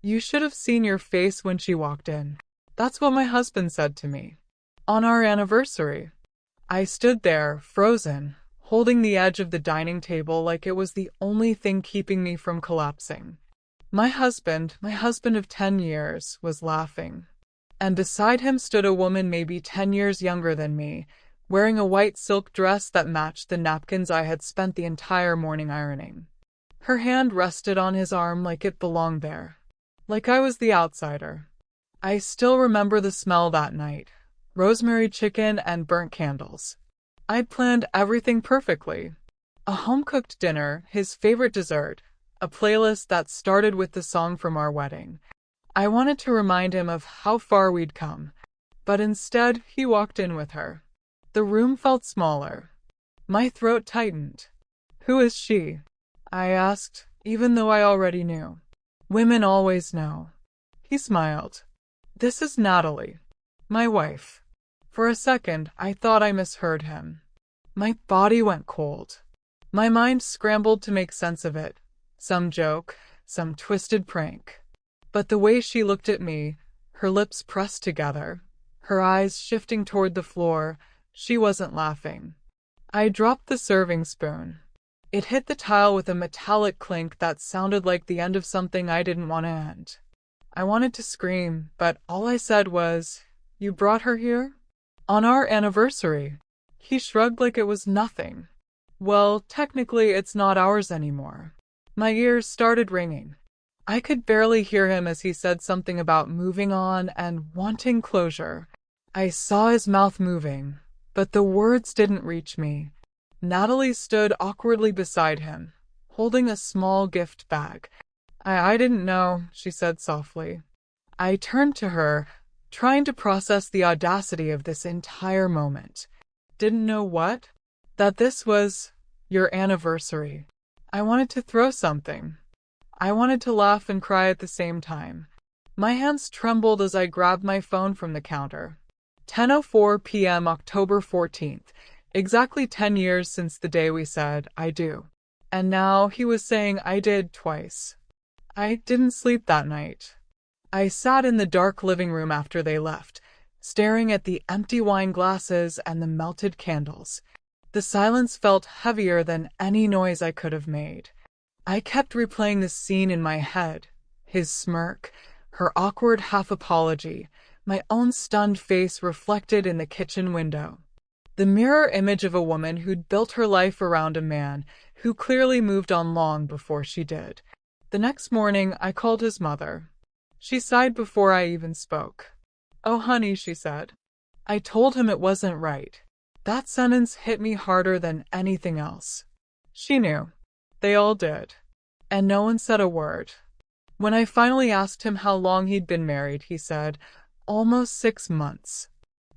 You should have seen your face when she walked in. That's what my husband said to me. On our anniversary. I stood there, frozen, holding the edge of the dining table like it was the only thing keeping me from collapsing. My husband of 10 years, was laughing. And beside him stood a woman maybe 10 years younger than me, wearing a white silk dress that matched the napkins I had spent the entire morning ironing. Her hand rested on his arm like it belonged there. Like I was the outsider. I still remember the smell that night. Rosemary chicken and burnt candles. I'd planned everything perfectly. A home-cooked dinner, his favorite dessert, a playlist that started with the song from our wedding. I wanted to remind him of how far we'd come, but instead he walked in with her. The room felt smaller. My throat tightened. Who is she? I asked, even though I already knew. Women always know. He smiled. This is Natalie, my wife. For a second, I thought I misheard him. My body went cold. My mind scrambled to make sense of it. Some joke, some twisted prank. But the way she looked at me, her lips pressed together, her eyes shifting toward the floor, she wasn't laughing. I dropped the serving spoon. It hit the tile with a metallic clink that sounded like the end of something I didn't want to end. I wanted to scream, but all I said was, "You brought her here?" On our anniversary. He shrugged like it was nothing. Well, technically it's not ours anymore. My ears started ringing. I could barely hear him as he said something about moving on and wanting closure. I saw his mouth moving, but the words didn't reach me. Natalie stood awkwardly beside him, holding a small gift bag. I didn't know, she said softly. I turned to her, trying to process the audacity of this entire moment. Didn't know what? That this was your anniversary. I wanted to throw something. I wanted to laugh and cry at the same time. My hands trembled as I grabbed my phone from the counter. 10:04 p.m. October 14th, exactly 10 years since the day we said, I do. And now he was saying I did twice. I didn't sleep that night. I sat in the dark living room after they left, staring at the empty wine glasses and the melted candles. The silence felt heavier than any noise I could have made. I kept replaying the scene in my head, his smirk, her awkward half-apology, my own stunned face reflected in the kitchen window. The mirror image of a woman who'd built her life around a man who clearly moved on long before she did. The next morning, I called his mother. She sighed before I even spoke. "Oh, honey," she said. I told him it wasn't right. That sentence hit me harder than anything else. She knew. They all did. And no one said a word. When I finally asked him how long he'd been married, he said, almost 6 months.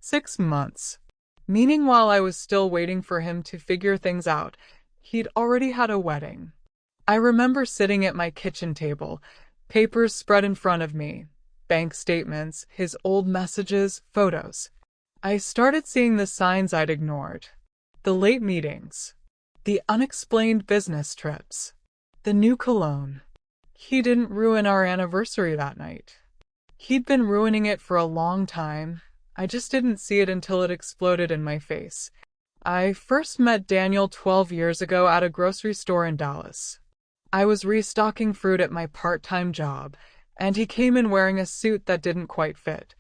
6 months. Meaning while I was still waiting for him to figure things out, he'd already had a wedding. I remember sitting at my kitchen table, papers spread in front of me, bank statements, his old messages, photos. I started seeing the signs I'd ignored. The late meetings. The unexplained business trips. The new cologne. He didn't ruin our anniversary that night. He'd been ruining it for a long time. I just didn't see it until it exploded in my face. I first met Daniel 12 years ago at a grocery store in Dallas. I was restocking fruit at my part-time job, and he came in wearing a suit that didn't quite fit.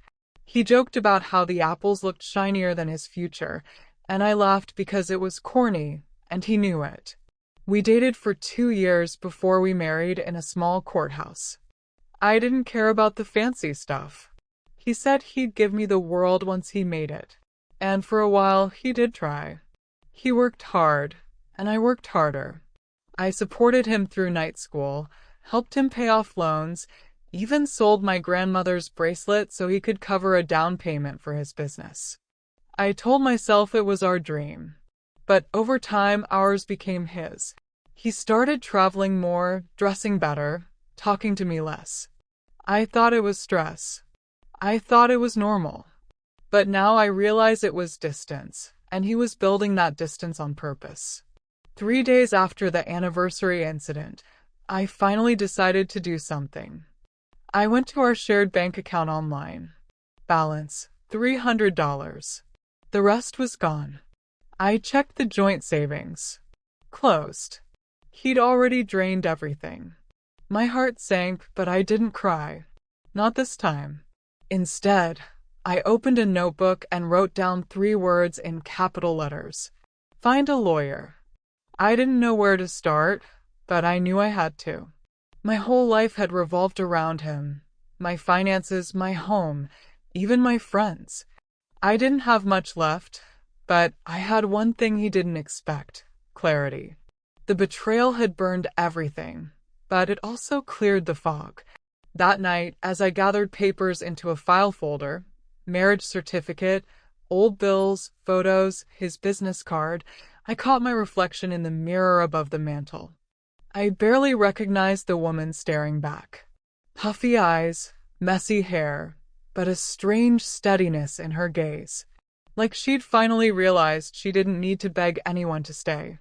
He joked about how the apples looked shinier than his future, and I laughed because it was corny, and he knew it. We dated for 2 years before we married in a small courthouse. I didn't care about the fancy stuff. He said he'd give me the world once he made it, and for a while he did try. He worked hard, and I worked harder. I supported him through night school, helped him pay off loans, even sold my grandmother's bracelet so he could cover a down payment for his business. I told myself it was our dream. But over time, ours became his. He started traveling more, dressing better, talking to me less. I thought it was stress. I thought it was normal. But now I realize it was distance, and he was building that distance on purpose. 3 days after the anniversary incident, I finally decided to do something. I went to our shared bank account online. Balance $300. The rest was gone. I checked the joint savings. Closed. He'd already drained everything. My heart sank, but I didn't cry. Not this time. Instead, I opened a notebook and wrote down 3 words in capital letters. Find a lawyer. I didn't know where to start, but I knew I had to. My whole life had revolved around him. My finances, my home, even my friends. I didn't have much left, but I had one thing he didn't expect: clarity. The betrayal had burned everything, but it also cleared the fog. That night, as I gathered papers into a file folder, marriage certificate, old bills, photos, his business card, I caught my reflection in the mirror above the mantel. I barely recognized the woman staring back. Puffy eyes, messy hair, but a strange steadiness in her gaze. Like she'd finally realized she didn't need to beg anyone to stay.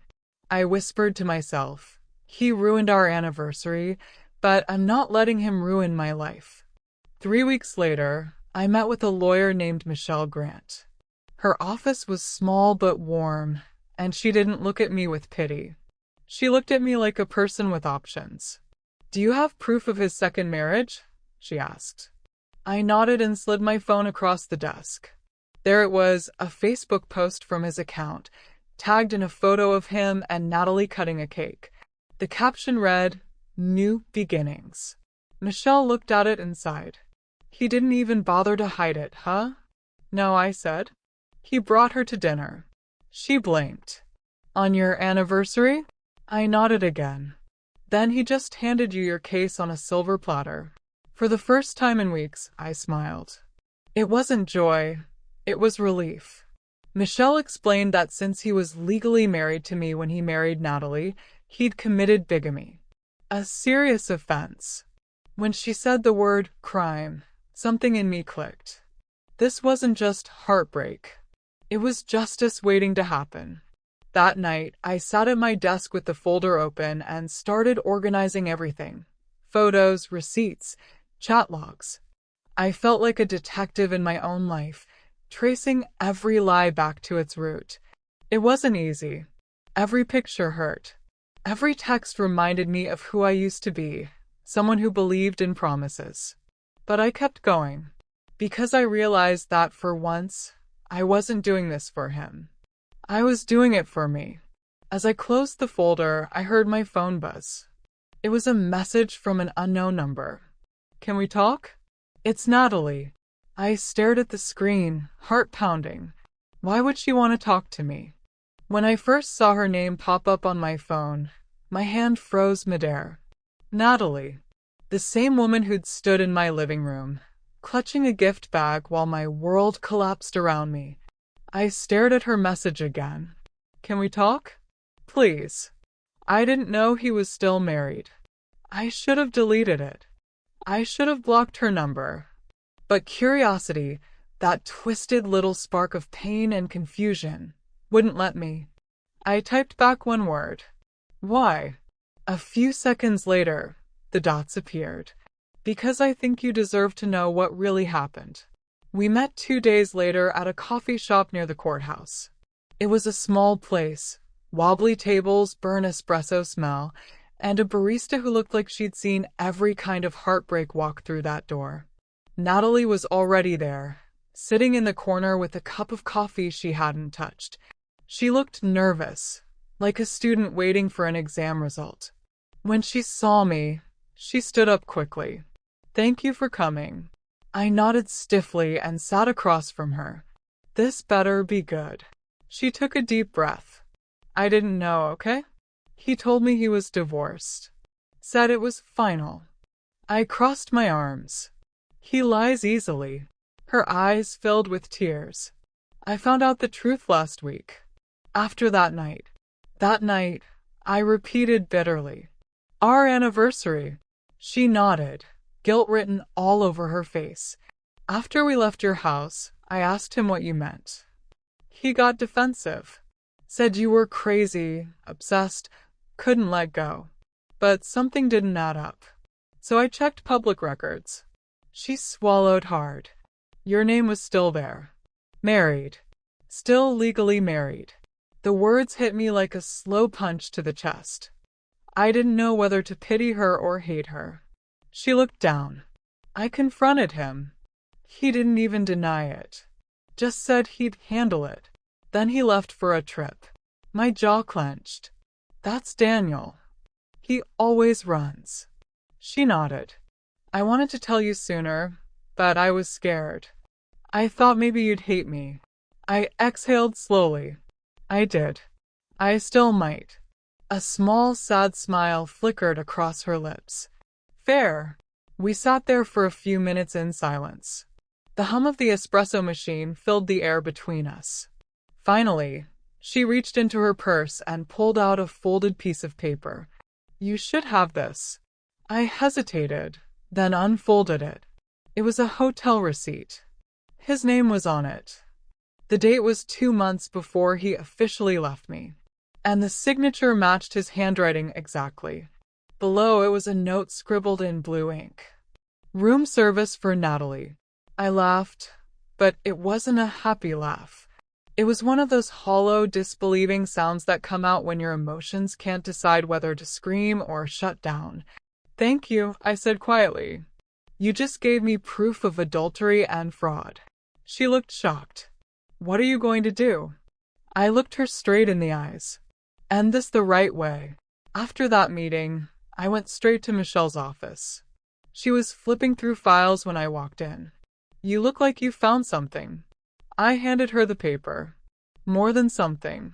I whispered to myself, he ruined our anniversary, but I'm not letting him ruin my life. 3 weeks later, I met with a lawyer named Michelle Grant. Her office was small but warm, and she didn't look at me with pity. She looked at me like a person with options. "Do you have proof of his second marriage?" she asked. I nodded and slid my phone across the desk. There it was, a Facebook post from his account, tagged in a photo of him and Natalie cutting a cake. The caption read, "New Beginnings." Michelle looked at it and sighed. "He didn't even bother to hide it, huh?" "No," I said. "He brought her to dinner." She blinked. "On your anniversary?" I nodded again. "Then he just handed you your case on a silver platter." For the first time in weeks, I smiled. It wasn't joy, it was relief. Michelle explained that since he was legally married to me when he married Natalie, he'd committed bigamy. A serious offense. When she said the word crime, something in me clicked. This wasn't just heartbreak. It was justice waiting to happen. That night, I sat at my desk with the folder open and started organizing everything. Photos, receipts, chat logs. I felt like a detective in my own life, tracing every lie back to its root. It wasn't easy. Every picture hurt. Every text reminded me of who I used to be, someone who believed in promises. But I kept going, because I realized that for once, I wasn't doing this for him. I was doing it for me. As I closed the folder, I heard my phone buzz. It was a message from an unknown number. "Can we talk?" "It's Natalie." I stared at the screen, heart pounding. Why would she want to talk to me? When I first saw her name pop up on my phone, my hand froze midair. Natalie. The same woman who'd stood in my living room, clutching a gift bag while my world collapsed around me. I stared at her message again. "Can we talk?" "Please." I didn't know he was still married. I should have deleted it. I should have blocked her number. But curiosity, that twisted little spark of pain and confusion, wouldn't let me. I typed back one word. "Why?" A few seconds later, the dots appeared. "Because I think you deserve to know what really happened." We met 2 days later at a coffee shop near the courthouse. It was a small place, wobbly tables, burnt espresso smell, and a barista who looked like she'd seen every kind of heartbreak walk through that door. Natalie was already there, sitting in the corner with a cup of coffee she hadn't touched. She looked nervous, like a student waiting for an exam result. When she saw me, she stood up quickly. "Thank you for coming." I nodded stiffly and sat across from her. This better be good. She took a deep breath. "I didn't know, okay?" He told me he was divorced. Said it was final. I crossed my arms. He lies easily. Her eyes filled with tears. "I found out the truth last week." After that night, I repeated bitterly, "Our anniversary." She nodded, guilt written all over her face. "After we left your house, I asked him what you meant. He got defensive. Said you were crazy, obsessed, couldn't let go. But something didn't add up. So I checked public records. She swallowed hard. Your name was still there. Married. Still legally married. The words hit me like a slow punch to the chest. I didn't know whether to pity her or hate her. She looked down. I confronted him. He didn't even deny it. Just said he'd handle it. Then he left for a trip. My jaw clenched. That's Daniel. He always runs. She nodded. I wanted to tell you sooner, but I was scared. I thought maybe you'd hate me. I exhaled slowly. I did. I still might. A small, sad smile flickered across her lips. Fair. We sat there for a few minutes in silence. The hum of the espresso machine filled the air between us. Finally, she reached into her purse and pulled out a folded piece of paper. You should have this. I hesitated, then unfolded it. It was a hotel receipt. His name was on it. The date was 2 months before he officially left me, and the signature matched his handwriting exactly. Below it was a note scribbled in blue ink. Room service for Natalie. I laughed, but it wasn't a happy laugh. It was one of those hollow, disbelieving sounds that come out when your emotions can't decide whether to scream or shut down. Thank you, I said quietly. You just gave me proof of adultery and fraud. She looked shocked. What are you going to do? I looked her straight in the eyes. End this the right way. After that meeting, I went straight to Michelle's office. She was flipping through files when I walked in. You look like you found something. I handed her the paper. More than something.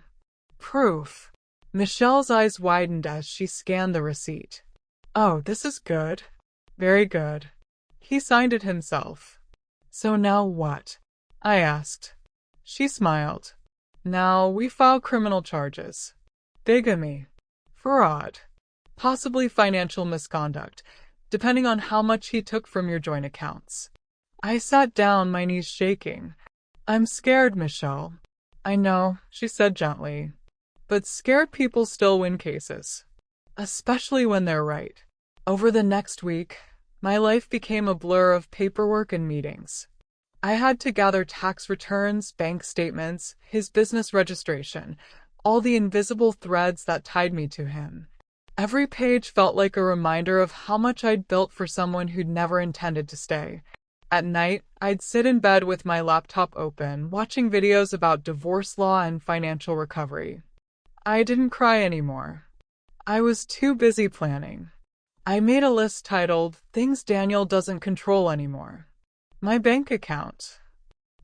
Proof. Michelle's eyes widened as she scanned the receipt. Oh, this is good. Very good. He signed it himself. So now what? I asked. She smiled. Now we file criminal charges. Bigamy. Fraud. Possibly financial misconduct, depending on how much he took from your joint accounts. I sat down, my knees shaking. I'm scared, Michelle. I know, she said gently. But scared people still win cases. Especially when they're right. Over the next week, my life became a blur of paperwork and meetings. I had to gather tax returns, bank statements, his business registration, all the invisible threads that tied me to him. Every page felt like a reminder of how much I'd built for someone who'd never intended to stay. At night, I'd sit in bed with my laptop open, watching videos about divorce law and financial recovery. I didn't cry anymore. I was too busy planning. I made a list titled, Things Daniel Doesn't Control Anymore. My bank account.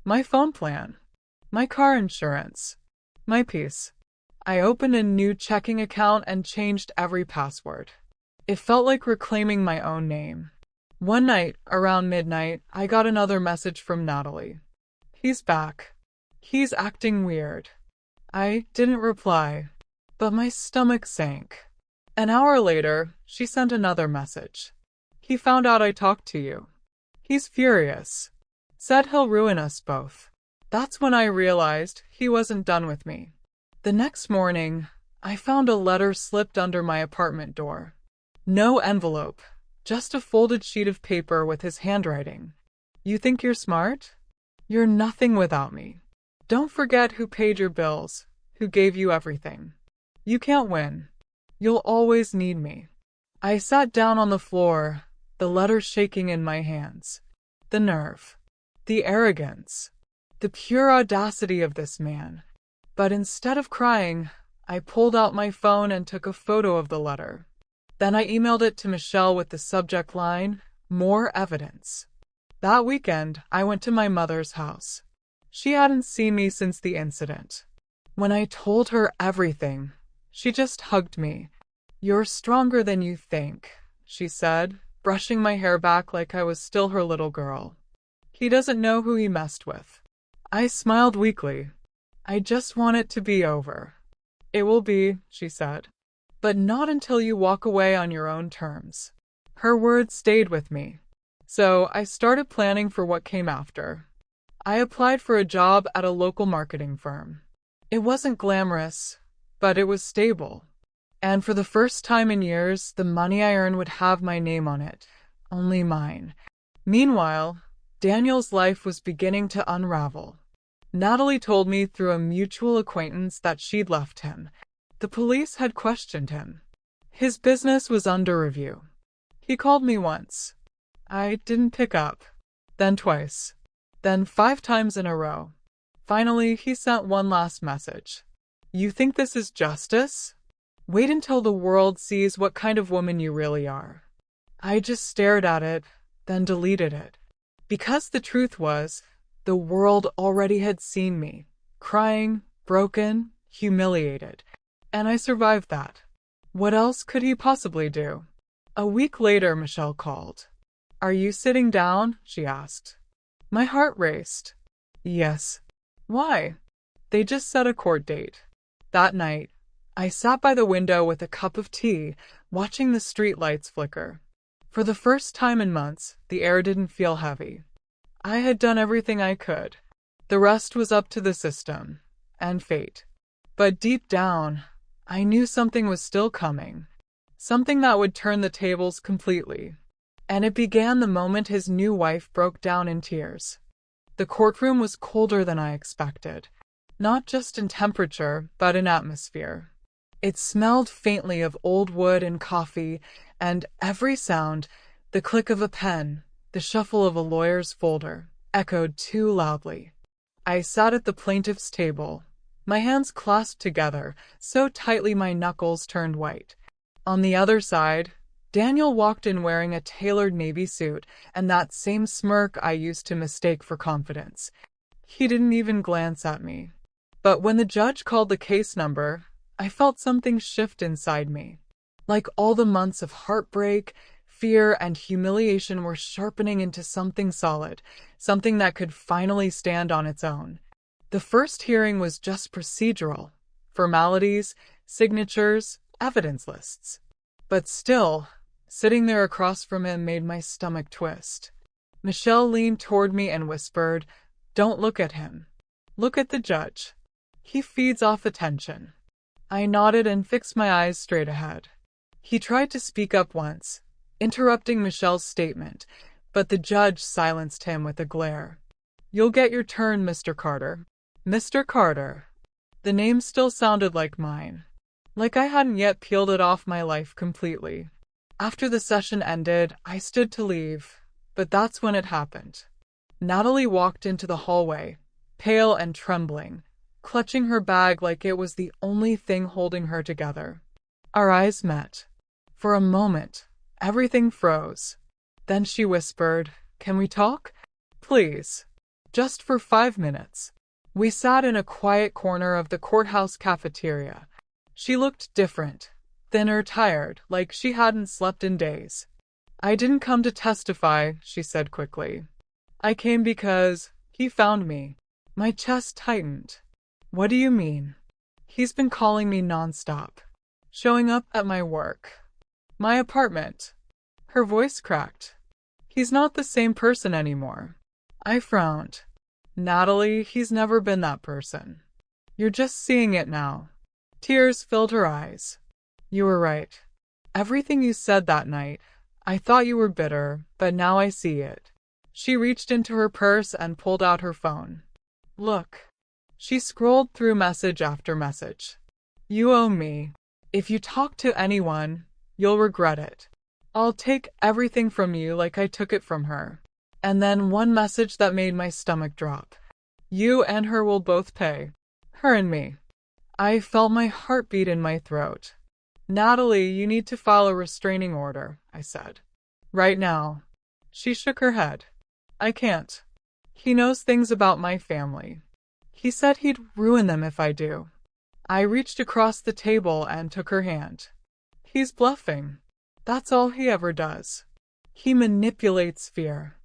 My phone plan. My car insurance. My peace. I opened a new checking account and changed every password. It felt like reclaiming my own name. One night, around midnight, I got another message from Natalie. He's back. He's acting weird. I didn't reply, but my stomach sank. An hour later, she sent another message. He found out I talked to you. He's furious. Said he'll ruin us both. That's when I realized he wasn't done with me. The next morning, I found a letter slipped under my apartment door. No envelope, just a folded sheet of paper with his handwriting. You think you're smart? You're nothing without me. Don't forget who paid your bills, who gave you everything. You can't win. You'll always need me. I sat down on the floor, the letter shaking in my hands. The nerve. The arrogance. The pure audacity of this man. But instead of crying, I pulled out my phone and took a photo of the letter. Then I emailed it to Michelle with the subject line, More Evidence. That weekend, I went to my mother's house. She hadn't seen me since the incident. When I told her everything, she just hugged me. You're stronger than you think, she said, brushing my hair back like I was still her little girl. He doesn't know who he messed with. I smiled weakly. I just want it to be over. It will be, she said. But not until you walk away on your own terms. Her words stayed with me. So I started planning for what came after. I applied for a job at a local marketing firm. It wasn't glamorous, but it was stable. And for the first time in years, the money I earned would have my name on it, only mine. Meanwhile, Daniel's life was beginning to unravel. Natalie told me through a mutual acquaintance that she'd left him. The police had questioned him. His business was under review. He called me once. I didn't pick up. Then twice. Then 5 times in a row. Finally, he sent one last message. You think this is justice? Wait until the world sees what kind of woman you really are. I just stared at it, then deleted it. Because the truth was, the world already had seen me, crying, broken, humiliated. And I survived that. What else could he possibly do? A week later, Michelle called. Are you sitting down? She asked. My heart raced. Yes. Why? They just set a court date. That night, I sat by the window with a cup of tea, watching the street lights flicker. For the first time in months, the air didn't feel heavy. I had done everything I could. The rest was up to the system and fate. But deep down, I knew something was still coming. Something that would turn the tables completely. And it began the moment his new wife broke down in tears. The courtroom was colder than I expected. Not just in temperature, but in atmosphere. It smelled faintly of old wood and coffee, and every sound, the click of a pen, the shuffle of a lawyer's folder, echoed too loudly. I sat at the plaintiff's table, my hands clasped together, so tightly my knuckles turned white. On the other side, Daniel walked in wearing a tailored navy suit and that same smirk I used to mistake for confidence. He didn't even glance at me. But when the judge called the case number, I felt something shift inside me. Like all the months of heartbreak, fear, and humiliation were sharpening into something solid, something that could finally stand on its own. The first hearing was just procedural. Formalities, signatures, evidence lists. But still, sitting there across from him made my stomach twist. Michelle leaned toward me and whispered, "Don't look at him. Look at the judge. He feeds off attention." I nodded and fixed my eyes straight ahead. He tried to speak up once, interrupting Michelle's statement, but the judge silenced him with a glare. "You'll get your turn, Mr. Carter." Mr. Carter. The name still sounded like mine. Like I hadn't yet peeled it off my life completely. After the session ended, I stood to leave, but that's when it happened. Natalie walked into the hallway, pale and trembling, clutching her bag like it was the only thing holding her together. Our eyes met. For a moment, everything froze. Then she whispered, "Can we talk? Please. Just for 5 minutes." We sat in a quiet corner of the courthouse cafeteria. She looked different, thinner, tired, like she hadn't slept in days. "I didn't come to testify," she said quickly. "I came because he found me." My chest tightened. "What do you mean?" "He's been calling me nonstop. Showing up at my work. My apartment." Her voice cracked. "He's not the same person anymore." I frowned. "Natalie, he's never been that person. You're just seeing it now." Tears filled her eyes. "You were right. Everything you said that night, I thought you were bitter, but now I see it." She reached into her purse and pulled out her phone. "Look." She scrolled through message after message. "You owe me. If you talk to anyone, you'll regret it. I'll take everything from you like I took it from her." And then one message that made my stomach drop. "You and her will both pay. Her and me." I felt my heartbeat in my throat. "Natalie, you need to file a restraining order," I said. "Right now." She shook her head. "I can't. He knows things about my family. He said he'd ruin them if I do." I reached across the table and took her hand. "He's bluffing. That's all he ever does. He manipulates fear."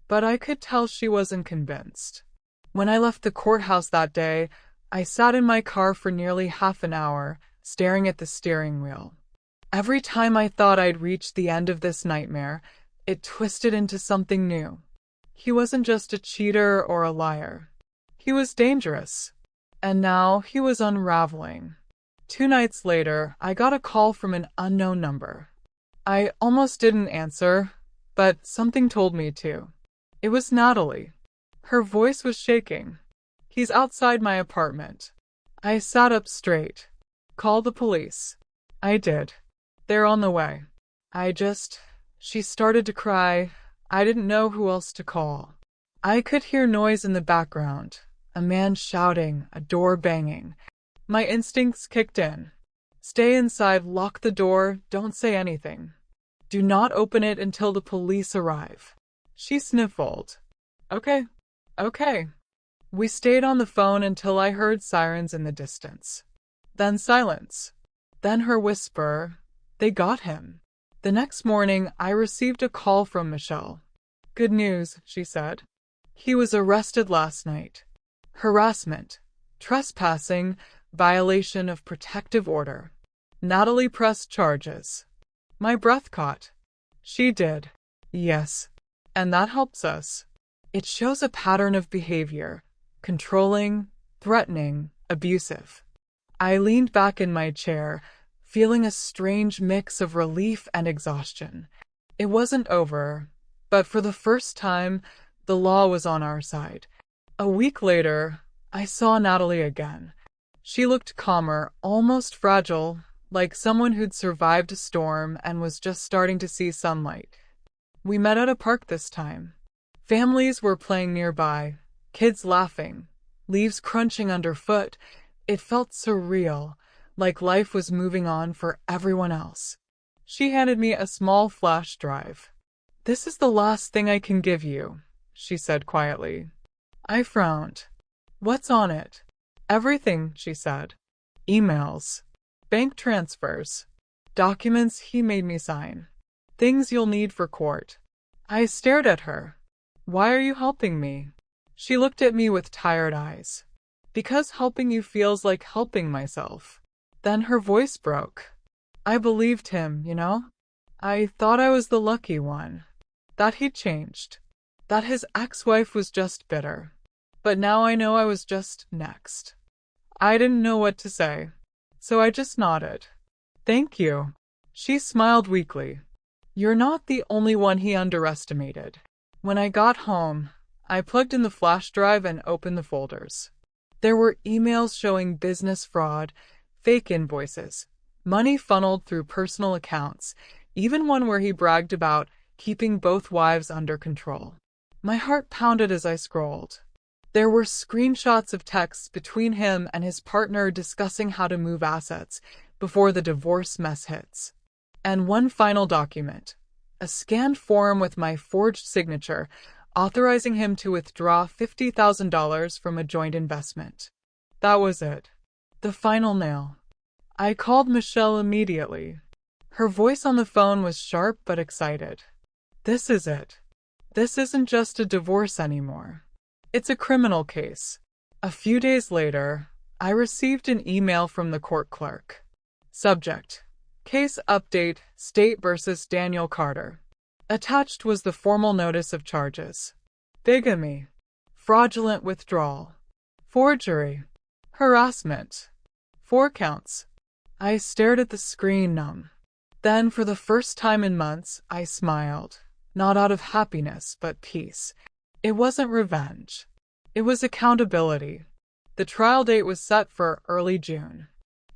But I could tell she wasn't convinced. When I left the courthouse that day, I sat in my car for nearly half an hour, staring at the steering wheel. Every time I thought I'd reached the end of this nightmare, it twisted into something new. He wasn't just a cheater or a liar. He was dangerous. And now he was unraveling. 2 nights later, I got a call from an unknown number. I almost didn't answer. but something told me to. It was Natalie. Her voice was shaking. He's outside my apartment. I sat up straight. Call the police. I did. They're on the way. She started to cry. I didn't know who else to call. I could hear noise in the background. A man shouting, a door banging. My instincts kicked in. Stay inside, lock the door, don't say anything. Do not open it until the police arrive. She sniffled. Okay. We stayed on the phone until I heard sirens in the distance. Then silence. Then her whisper, they got him. The next morning, I received a call from Michelle. Good news, she said. He was arrested last night. Harassment, trespassing, violation of protective order. Natalie pressed charges. My breath caught. She did. Yes. And that helps us. It shows a pattern of behavior. Controlling, threatening, abusive. I leaned back in my chair, feeling a strange mix of relief and exhaustion. It wasn't over, but for the first time, the law was on our side. A week later, I saw Natalie again. She looked calmer, almost fragile, like someone who'd survived a storm and was just starting to see sunlight. We met at a park this time. Families were playing nearby, kids laughing, leaves crunching underfoot. It felt surreal, like life was moving on for everyone else. She handed me a small flash drive. This is the last thing I can give you, she said quietly. I frowned. What's on it? Everything, she said. Emails, bank transfers, documents he made me sign, things you'll need for court. I stared at her. Why are you helping me? She looked at me with tired eyes. Because helping you feels like helping myself. Then her voice broke. I believed him, you know? I thought I was the lucky one. That he'd changed. That his ex-wife was just bitter. But now I know I was just next. I didn't know what to say, so I just nodded. Thank you. She smiled weakly. You're not the only one he underestimated. When I got home, I plugged in the flash drive and opened the folders. There were emails showing business fraud, fake invoices, money funneled through personal accounts, even one where he bragged about keeping both wives under control. My heart pounded as I scrolled. There were screenshots of texts between him and his partner discussing how to move assets before the divorce mess hits. And one final document, a scanned form with my forged signature, authorizing him to withdraw $50,000 from a joint investment. That was it. The final nail. I called Michelle immediately. Her voice on the phone was sharp but excited. This is it. This isn't just a divorce anymore. It's a criminal case. A few days later, I received an email from the court clerk. Subject: Case update, State versus Daniel Carter. Attached was the formal notice of charges. Bigamy, fraudulent withdrawal, forgery, harassment. 4 counts. I stared at the screen, numb. Then, for the first time in months, I smiled. Not out of happiness, but peace. It wasn't revenge. It was accountability. The trial date was set for early June.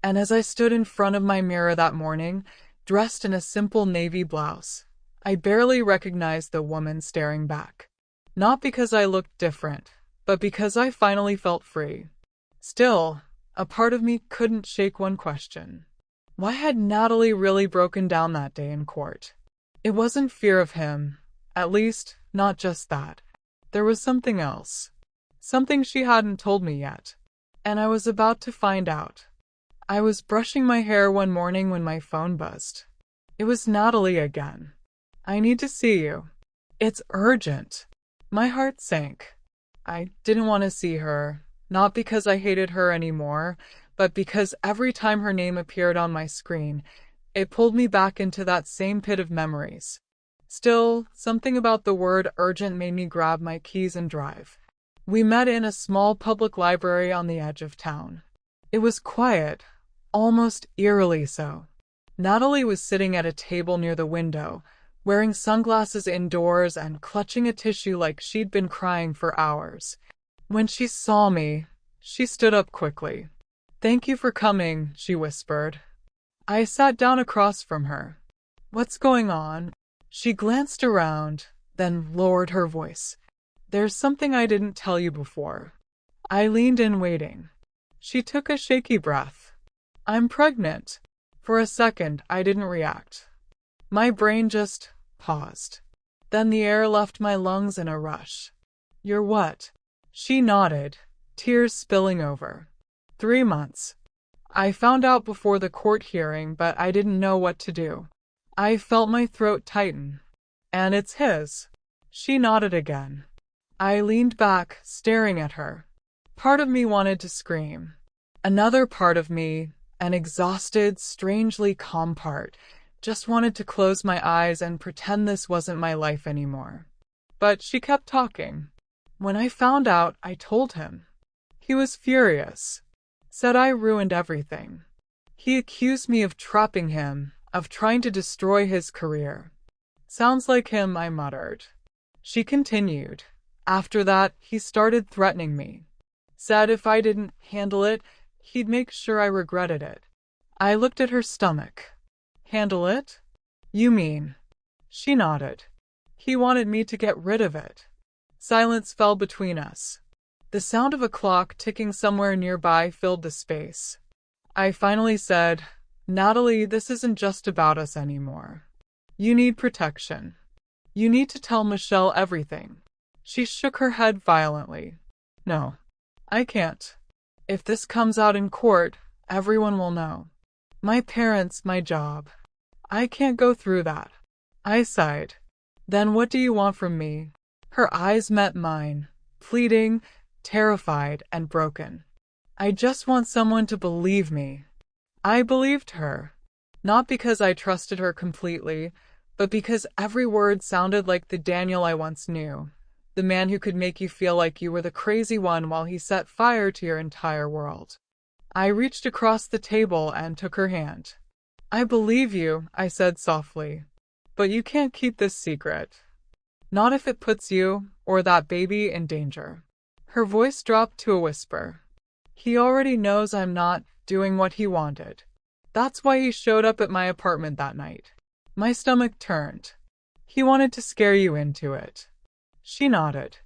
And as I stood in front of my mirror that morning, dressed in a simple navy blouse, I barely recognized the woman staring back. Not because I looked different, but because I finally felt free. Still, a part of me couldn't shake one question. Why had Natalie really broken down that day in court? It wasn't fear of him, at least, not just that. There was something else. Something she hadn't told me yet. And I was about to find out. I was brushing my hair one morning when my phone buzzed. It was Natalie again. I need to see you. It's urgent. My heart sank. I didn't want to see her, not because I hated her anymore, but because every time her name appeared on my screen, it pulled me back into that same pit of memories. Still, something about the word urgent made me grab my keys and drive. We met in a small public library on the edge of town. It was quiet, almost eerily so. Natalie was sitting at a table near the window, wearing sunglasses indoors and clutching a tissue like she'd been crying for hours. When she saw me, she stood up quickly. "Thank you for coming," she whispered. I sat down across from her. "What's going on?" She glanced around, then lowered her voice. "There's something I didn't tell you before." I leaned in, waiting. She took a shaky breath. "I'm pregnant." For a second, I didn't react. My brain just paused. Then the air left my lungs in a rush. "You're what?" She nodded, tears spilling over. 3 months. I found out before the court hearing, but I didn't know what to do. I felt my throat tighten. "And it's his." She nodded again. I leaned back, staring at her. Part of me wanted to scream. Another part of me, an exhausted, strangely calm part, just wanted to close my eyes and pretend this wasn't my life anymore. But she kept talking. "When I found out, I told him." He was furious. Said I ruined everything. He accused me of trapping him, of trying to destroy his career. "Sounds like him," I muttered. She continued. "After that, he started threatening me. Said if I didn't handle it, he'd make sure I regretted it." I looked at her stomach. "Handle it? You mean?" She nodded. "He wanted me to get rid of it." Silence fell between us. The sound of a clock ticking somewhere nearby filled the space. I finally said, "Natalie, this isn't just about us anymore. You need protection. You need to tell Michelle everything." She shook her head violently. "No, I can't. If this comes out in court, everyone will know. My parents, my job. I can't go through that." I sighed. "Then what do you want from me?" Her eyes met mine, pleading, terrified, and broken. "I just want someone to believe me." I believed her. Not because I trusted her completely, but because every word sounded like the Daniel I once knew. The man who could make you feel like you were the crazy one while he set fire to your entire world. I reached across the table and took her hand. "I believe you," I said softly. "But you can't keep this secret. Not if it puts you, or that baby, in danger." Her voice dropped to a whisper. "He already knows I'm not doing what he wanted. That's why he showed up at my apartment that night." My stomach turned. "He wanted to scare you into it." She nodded.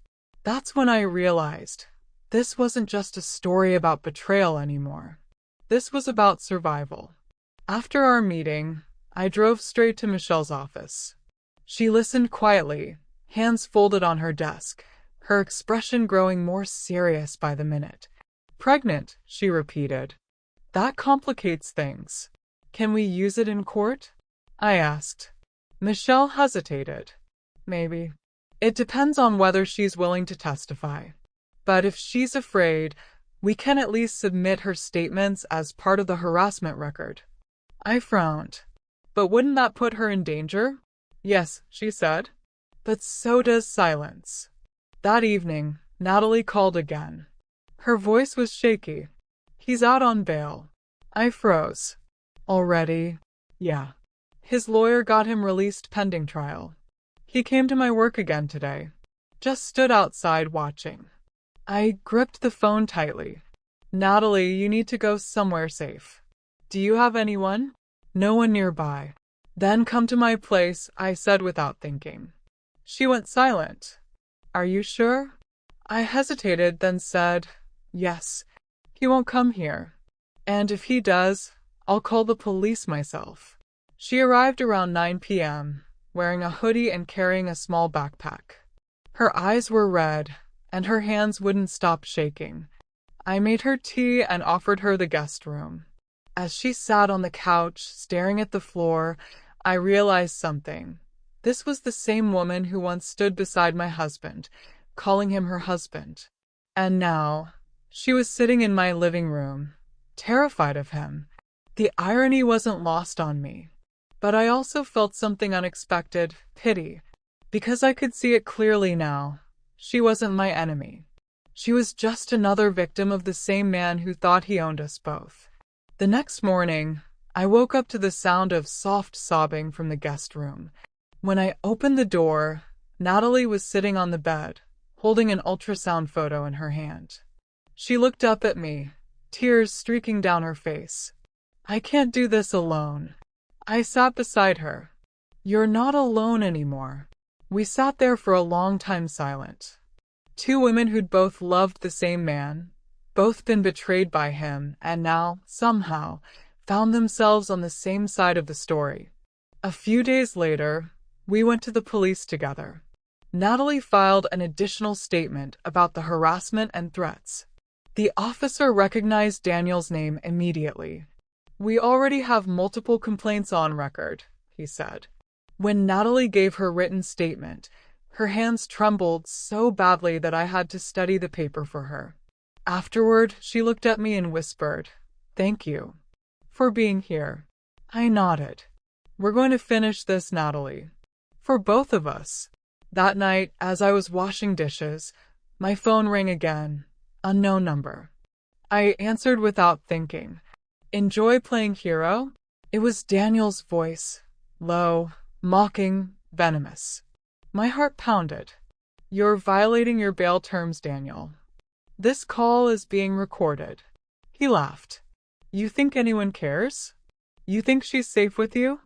That's when I realized this wasn't just a story about betrayal anymore. This was about survival. After our meeting, I drove straight to Michelle's office. She listened quietly, hands folded on her desk, her expression growing more serious by the minute. "Pregnant," she repeated. "That complicates things. Can we use it in court?" I asked. Michelle hesitated. "Maybe. It depends on whether she's willing to testify. But if she's afraid, we can at least submit her statements as part of the harassment record." I frowned. "But wouldn't that put her in danger?" "Yes," she said. "But so does silence." That evening, Natalie called again. Her voice was shaky. "He's out on bail." I froze. "Already?" "Yeah. His lawyer got him released pending trial. He came to my work again today. Just stood outside watching." I gripped the phone tightly. "Natalie, you need to go somewhere safe. Do you have anyone?" "No one nearby." "Then come to my place," I said without thinking. She went silent. "Are you sure?" I hesitated, then said, "Yes. He won't come here. And if he does, I'll call the police myself." She arrived around 9 p.m., wearing a hoodie and carrying a small backpack. Her eyes were red, and her hands wouldn't stop shaking. I made her tea and offered her the guest room. As she sat on the couch, staring at the floor, I realized something. This was the same woman who once stood beside my husband, calling him her husband. And now, she was sitting in my living room, terrified of him. The irony wasn't lost on me. But I also felt something unexpected, pity. Because I could see it clearly now. She wasn't my enemy. She was just another victim of the same man who thought he owned us both. The next morning, I woke up to the sound of soft sobbing from the guest room. When I opened the door, Natalie was sitting on the bed, holding an ultrasound photo in her hand. She looked up at me, tears streaking down her face. I can't do this alone. I sat beside her. You're not alone anymore. We sat there for a long time silent. Two women who'd both loved the same man, both been betrayed by him, and now, somehow, found themselves on the same side of the story. A few days later, we went to the police together. Natalie filed an additional statement about the harassment and threats. The officer recognized Daniel's name immediately. We already have multiple complaints on record, he said. When Natalie gave her written statement, her hands trembled so badly that I had to study the paper for her. Afterward, she looked at me and whispered, "Thank you for being here." I nodded. "We're going to finish this, Natalie. For both of us." That night, as I was washing dishes, my phone rang again. Unknown number. I answered without thinking. "Enjoy playing hero?" It was Daniel's voice, low, mocking, venomous. My heart pounded. "You're violating your bail terms, Daniel. This call is being recorded." He laughed. "You think anyone cares? You think she's safe with you?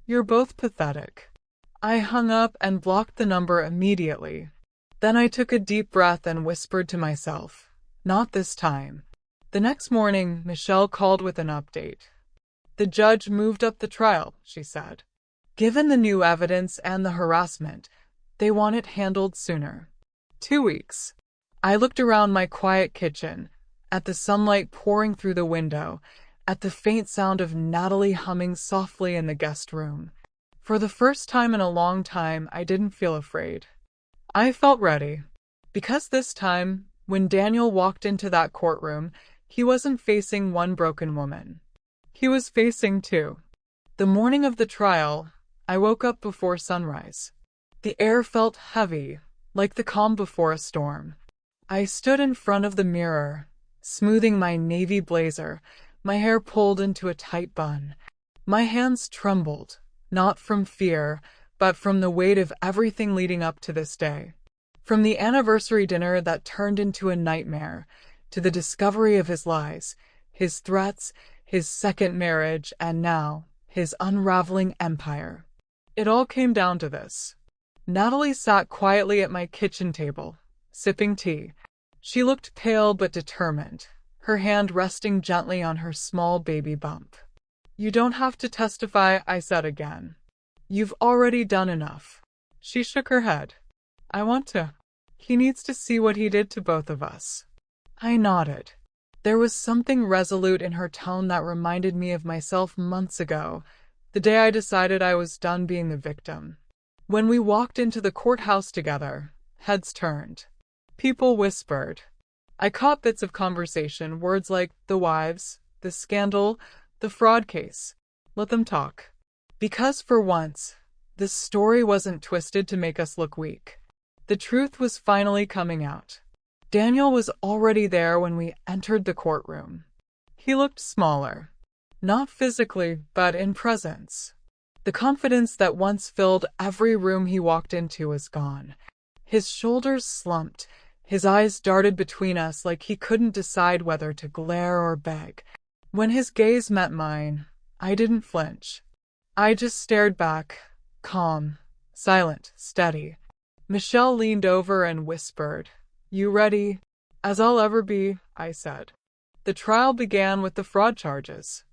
You're both pathetic." I hung up and blocked the number immediately. Then I took a deep breath and whispered to myself, "Not this time." The next morning, Michelle called with an update. "The judge moved up the trial," she said. "Given the new evidence and the harassment, they want it handled sooner." 2 weeks. I looked around my quiet kitchen, at the sunlight pouring through the window, at the faint sound of Natalie humming softly in the guest room. For the first time in a long time, I didn't feel afraid. I felt ready. Because this time, when Daniel walked into that courtroom, he wasn't facing one broken woman. He was facing two. The morning of the trial, I woke up before sunrise. The air felt heavy, like the calm before a storm. I stood in front of the mirror, smoothing my navy blazer, my hair pulled into a tight bun. My hands trembled, not from fear, but from the weight of everything leading up to this day. From the anniversary dinner that turned into a nightmare, to the discovery of his lies, his threats, his second marriage, and now, his unraveling empire. It all came down to this. Natalie sat quietly at my kitchen table, sipping tea. She looked pale but determined, her hand resting gently on her small baby bump. "You don't have to testify," I said again. "You've already done enough." She shook her head. "I want to. He needs to see what he did to both of us." I nodded. There was something resolute in her tone that reminded me of myself months ago, the day I decided I was done being the victim. When we walked into the courthouse together, heads turned. People whispered. I caught bits of conversation, words like the wives, the scandal, the fraud case. Let them talk. Because for once, this story wasn't twisted to make us look weak. The truth was finally coming out. Daniel was already there when we entered the courtroom. He looked smaller. Not physically, but in presence. The confidence that once filled every room he walked into was gone. His shoulders slumped. His eyes darted between us like he couldn't decide whether to glare or beg. When his gaze met mine, I didn't flinch. I just stared back, calm, silent, steady. Michelle leaned over and whispered, "You ready?" "As I'll ever be," I said. The trial began with the fraud charges.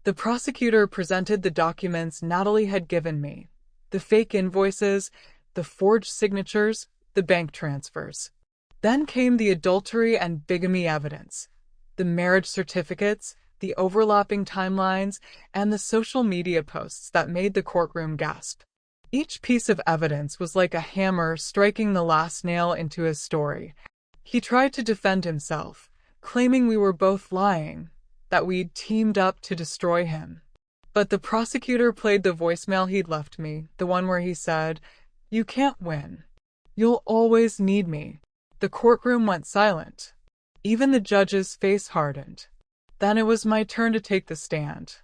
The prosecutor presented the documents Natalie had given me, the fake invoices, the forged signatures, the bank transfers. Then came the adultery and bigamy evidence, the marriage certificates, the overlapping timelines, and the social media posts that made the courtroom gasp. Each piece of evidence was like a hammer striking the last nail into his story. He tried to defend himself, claiming we were both lying, that we'd teamed up to destroy him. But the prosecutor played the voicemail he'd left me, the one where he said, "You can't win. You'll always need me." The courtroom went silent. Even the judge's face hardened. Then it was my turn to take the stand.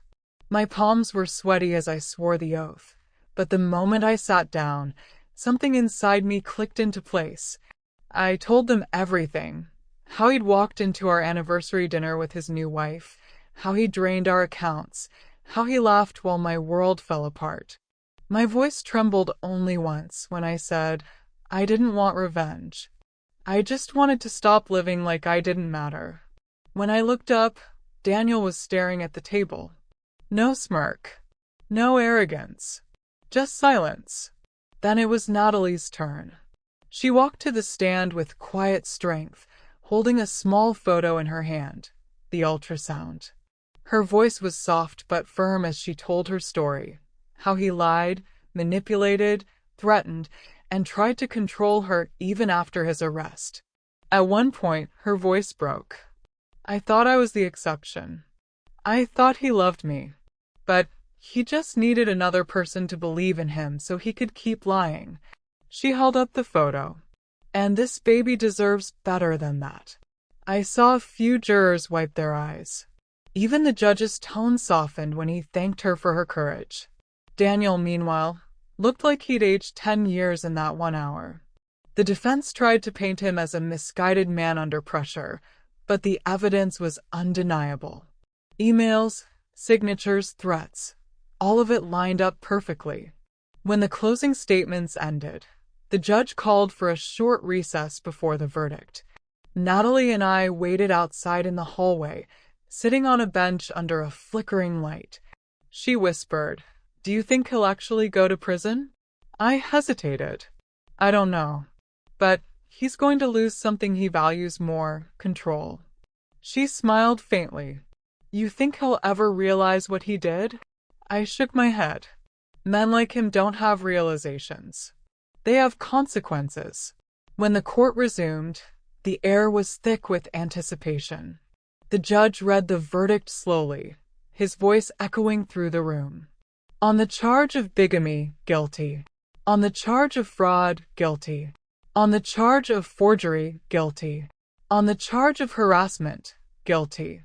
My palms were sweaty as I swore the oath. But the moment I sat down, something inside me clicked into place. I told them everything. How he'd walked into our anniversary dinner with his new wife, how he drained our accounts, how he laughed while my world fell apart. My voice trembled only once when I said, I didn't want revenge. I just wanted to stop living like I didn't matter. When I looked up, Daniel was staring at the table. No smirk. No arrogance. Just silence. Then it was Natalie's turn. She walked to the stand with quiet strength, holding a small photo in her hand, the ultrasound. Her voice was soft but firm as she told her story, how he lied, manipulated, threatened, and tried to control her even after his arrest. At one point, her voice broke. I thought I was the exception. I thought he loved me. But he just needed another person to believe in him so he could keep lying. She held up the photo. And this baby deserves better than that. I saw a few jurors wipe their eyes. Even the judge's tone softened when he thanked her for her courage. Daniel, meanwhile, looked like he'd aged 10 years in that 1 hour. The defense tried to paint him as a misguided man under pressure, but the evidence was undeniable. Emails, signatures, threats, all of it lined up perfectly. When the closing statements ended, the judge called for a short recess before the verdict. Natalie and I waited outside in the hallway, sitting on a bench under a flickering light. She whispered, Do you think he'll actually go to prison? I hesitated. I don't know. But he's going to lose something he values more, control. She smiled faintly. You think he'll ever realize what he did? I shook my head. Men like him don't have realizations. They have consequences. When the court resumed, the air was thick with anticipation. The judge read the verdict slowly, his voice echoing through the room. On the charge of bigamy, guilty. On the charge of fraud, guilty. On the charge of forgery, guilty. On the charge of harassment, guilty.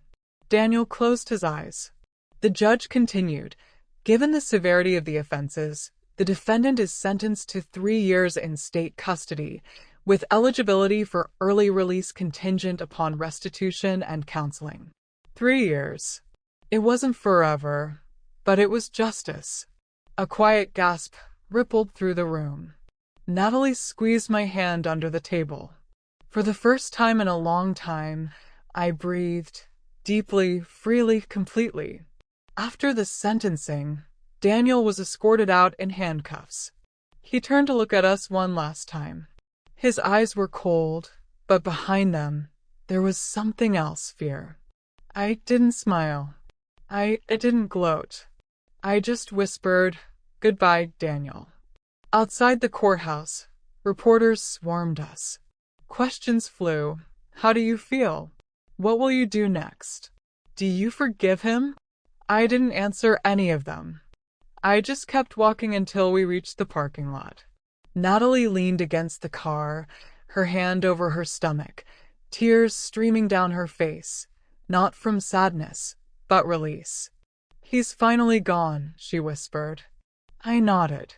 Daniel closed his eyes. The judge continued, Given the severity of the offenses, the defendant is sentenced to 3 years in state custody, with eligibility for early release contingent upon restitution and counseling. 3 years. It wasn't forever, but it was justice. A quiet gasp rippled through the room. Natalie squeezed my hand under the table. For the first time in a long time, I breathed, deeply, freely, completely. After the sentencing, Daniel was escorted out in handcuffs. He turned to look at us one last time. His eyes were cold, but behind them, there was something else, fear. I didn't smile. I didn't gloat. I just whispered, Goodbye, Daniel. Outside the courthouse, reporters swarmed us. Questions flew. How do you feel? What will you do next? Do you forgive him? I didn't answer any of them. I just kept walking until we reached the parking lot. Natalie leaned against the car, her hand over her stomach, tears streaming down her face, not from sadness, but release. He's finally gone, she whispered. I nodded.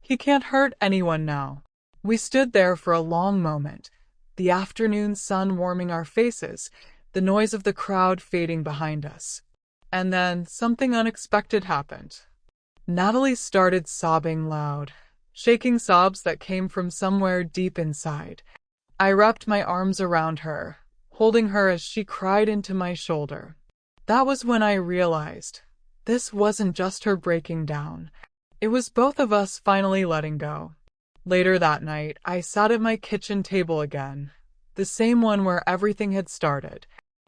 He can't hurt anyone now. We stood there for a long moment, the afternoon sun warming our faces, the noise of the crowd fading behind us. And then something unexpected happened. Natalie started sobbing loud, shaking sobs that came from somewhere deep inside. I wrapped my arms around her, holding her as she cried into my shoulder. That was when I realized this wasn't just her breaking down. It was both of us finally letting go. Later that night, I sat at my kitchen table again, the same one where everything had started,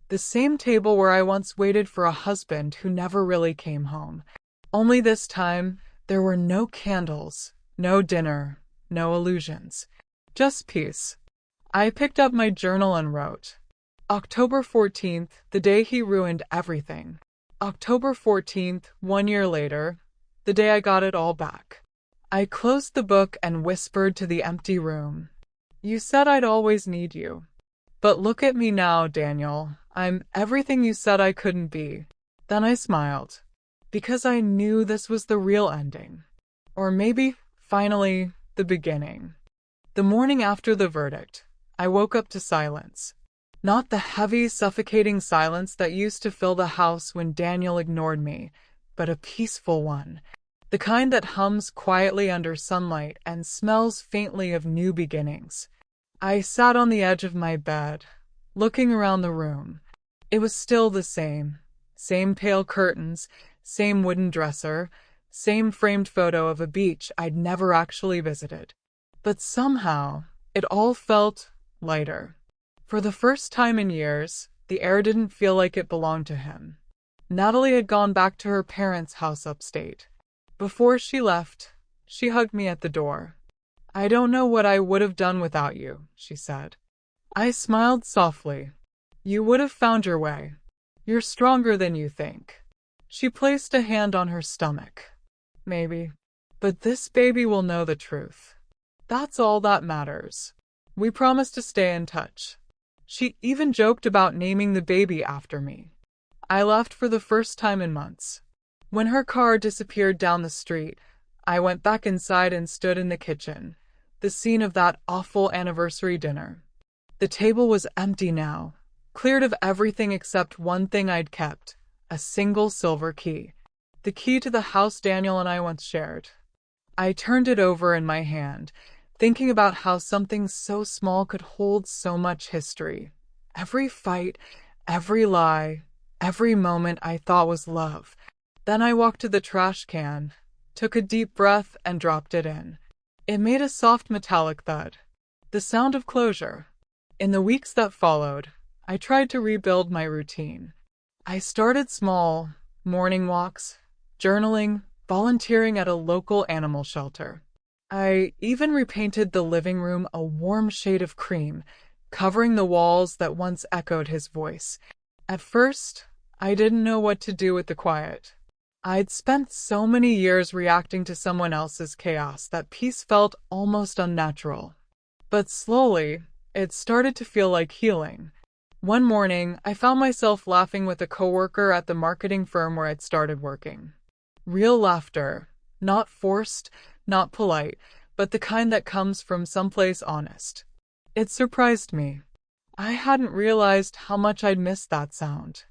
the same table where I once waited for a husband who never really came home. Only this time, there were no candles, no dinner, no illusions, just peace. I picked up my journal and wrote, October 14th, the day he ruined everything. October 14th, 1 year later, the day I got it all back. I closed the book and whispered to the empty room. You said I'd always need you. But look at me now, Daniel. I'm everything you said I couldn't be. Then I smiled. Because I knew this was the real ending. Or maybe, finally, the beginning. The morning after the verdict, I woke up to silence. Not the heavy, suffocating silence that used to fill the house when Daniel ignored me, but a peaceful one. The kind that hums quietly under sunlight and smells faintly of new beginnings. I sat on the edge of my bed, looking around the room. It was still the same. Same pale curtains, same wooden dresser, same framed photo of a beach I'd never actually visited. But somehow, it all felt lighter. For the first time in years, the air didn't feel like it belonged to him. Natalie had gone back to her parents' house upstate. Before she left, she hugged me at the door. "I don't know what I would have done without you," she said. I smiled softly. "You would have found your way. You're stronger than you think." She placed a hand on her stomach. "Maybe. But this baby will know the truth. That's all that matters." We promised to stay in touch. She even joked about naming the baby after me. I left for the first time in months. When her car disappeared down the street, I went back inside and stood in the kitchen, the scene of that awful anniversary dinner. The table was empty now, cleared of everything except one thing I'd kept, a single silver key. The key to the house Daniel and I once shared. I turned it over in my hand, thinking about how something so small could hold so much history. Every fight, every lie, every moment I thought was love. Then I walked to the trash can, took a deep breath, and dropped it in. It made a soft metallic thud, the sound of closure. In the weeks that followed, I tried to rebuild my routine. I started small, morning walks, journaling, volunteering at a local animal shelter. I even repainted the living room a warm shade of cream, covering the walls that once echoed his voice. At first, I didn't know what to do with the quiet. I'd spent so many years reacting to someone else's chaos that peace felt almost unnatural. But slowly, it started to feel like healing. One morning, I found myself laughing with a coworker at the marketing firm where I'd started working. Real laughter, not forced, not polite, but the kind that comes from someplace honest. It surprised me. I hadn't realized how much I'd missed that sound.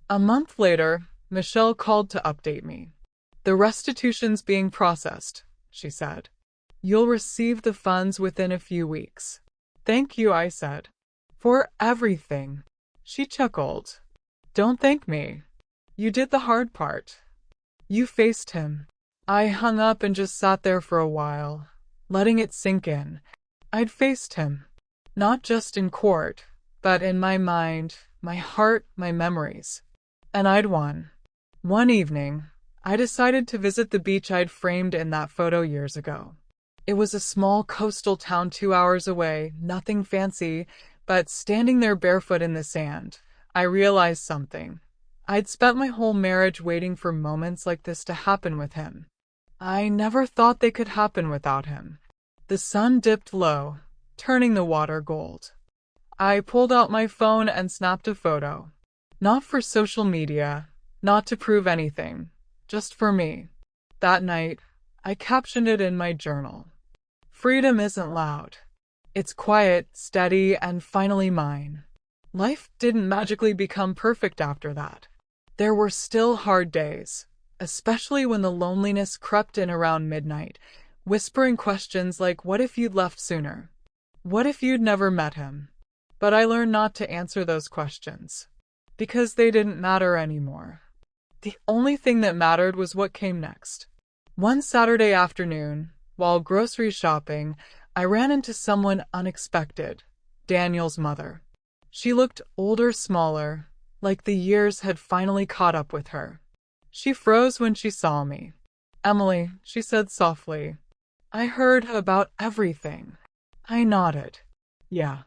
A month later, Michelle called to update me. "The restitution's being processed," she said. "You'll receive the funds within a few weeks." "Thank you," I said. "For everything." She chuckled. "Don't thank me. You did the hard part. You faced him." I hung up and just sat there for a while, letting it sink in. I'd faced him. Not just in court, but in my mind, my heart, my memories. And I'd won. One evening, I decided to visit the beach I'd framed in that photo years ago. It was a small coastal town 2 hours away, nothing fancy, but standing there barefoot in the sand, I realized something. I'd spent my whole marriage waiting for moments like this to happen with him. I never thought they could happen without him. The sun dipped low, turning the water gold. I pulled out my phone and snapped a photo. Not for social media, not to prove anything, just for me. That night, I captioned it in my journal. "Freedom isn't loud. It's quiet, steady, and finally mine." Life didn't magically become perfect after that. There were still hard days, especially when the loneliness crept in around midnight, whispering questions like, what if you'd left sooner? What if you'd never met him? But I learned not to answer those questions, because they didn't matter anymore. The only thing that mattered was what came next. One Saturday afternoon, while grocery shopping, I ran into someone unexpected, Daniel's mother. She looked older, smaller, like the years had finally caught up with her. She froze when she saw me. "Emily," she said softly, "I heard about everything." I nodded. "Yeah.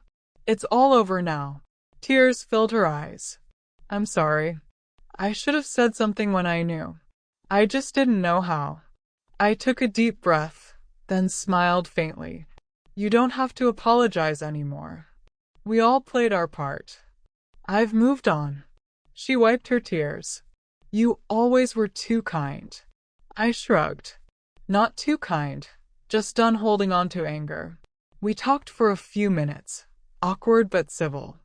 It's all over now." Tears filled her eyes. "I'm sorry. I should have said something when I knew. I just didn't know how." I took a deep breath, then smiled faintly. "You don't have to apologize anymore. We all played our part. I've moved on." She wiped her tears. "You always were too kind." I shrugged. Not too kind, just done holding on to anger. We talked for a few minutes, awkward but civil.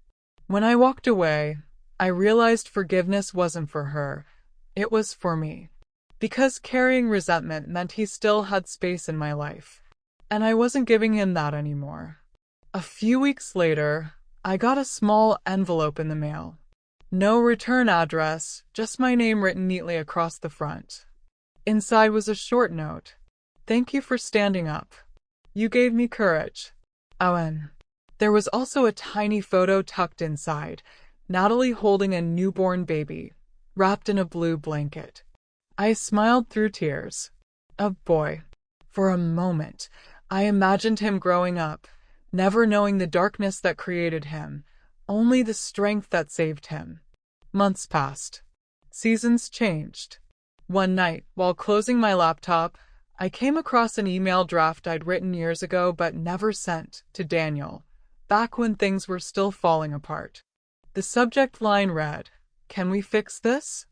When I walked away, I realized forgiveness wasn't for her, it was for me. Because carrying resentment meant he still had space in my life, and I wasn't giving him that anymore. A few weeks later, I got a small envelope in the mail. No return address, just my name written neatly across the front. Inside was a short note. Thank you for standing up. You gave me courage. Owen. There was also a tiny photo tucked inside, Natalie holding a newborn baby, wrapped in a blue blanket. I smiled through tears. A boy. For a moment, I imagined him growing up, never knowing the darkness that created him, only the strength that saved him. Months passed. Seasons changed. One night, while closing my laptop, I came across an email draft I'd written years ago but never sent to Daniel, back when things were still falling apart. The subject line read, "Can we fix this?"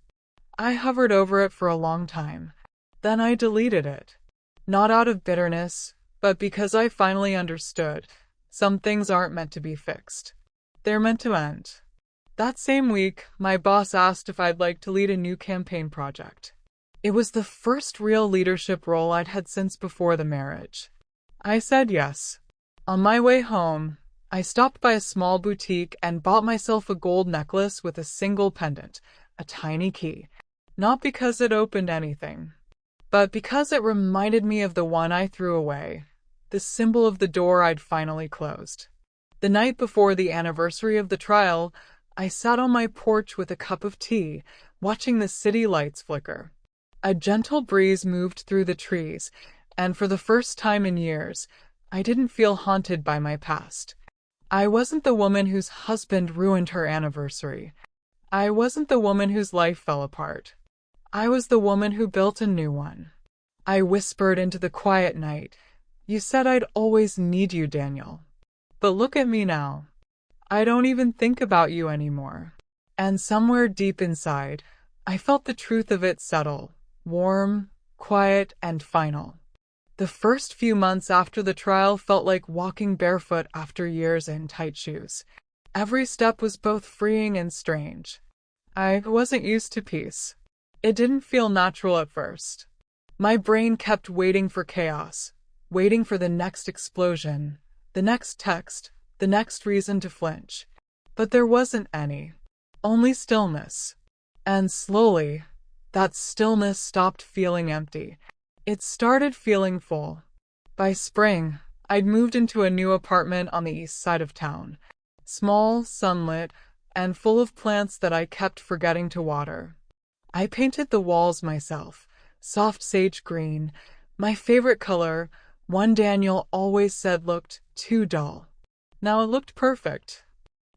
I hovered over it for a long time. Then I deleted it. Not out of bitterness, but because I finally understood. Some things aren't meant to be fixed. They're meant to end. That same week, my boss asked if I'd like to lead a new campaign project. It was the first real leadership role I'd had since before the marriage. I said yes. On my way home, I stopped by a small boutique and bought myself a gold necklace with a single pendant, a tiny key. Not because it opened anything, but because it reminded me of the one I threw away, the symbol of the door I'd finally closed. The night before the anniversary of the trial, I sat on my porch with a cup of tea, watching the city lights flicker. A gentle breeze moved through the trees, and for the first time in years, I didn't feel haunted by my past. I wasn't the woman whose husband ruined her anniversary. I wasn't the woman whose life fell apart. I was the woman who built a new one. I whispered into the quiet night, "You said I'd always need you, Daniel. But look at me now. I don't even think about you anymore." And somewhere deep inside, I felt the truth of it settle. Warm, quiet, and final. The first few months after the trial felt like walking barefoot after years in tight shoes. Every step was both freeing and strange. I wasn't used to peace. It didn't feel natural at first. My brain kept waiting for chaos, waiting for the next explosion, the next text, the next reason to flinch. But there wasn't any. Only stillness. And slowly, that stillness stopped feeling empty. It started feeling full. By spring, I'd moved into a new apartment on the east side of town. Small, sunlit, and full of plants that I kept forgetting to water. I painted the walls myself, soft sage green, my favorite color, one Daniel always said looked too dull. Now it looked perfect.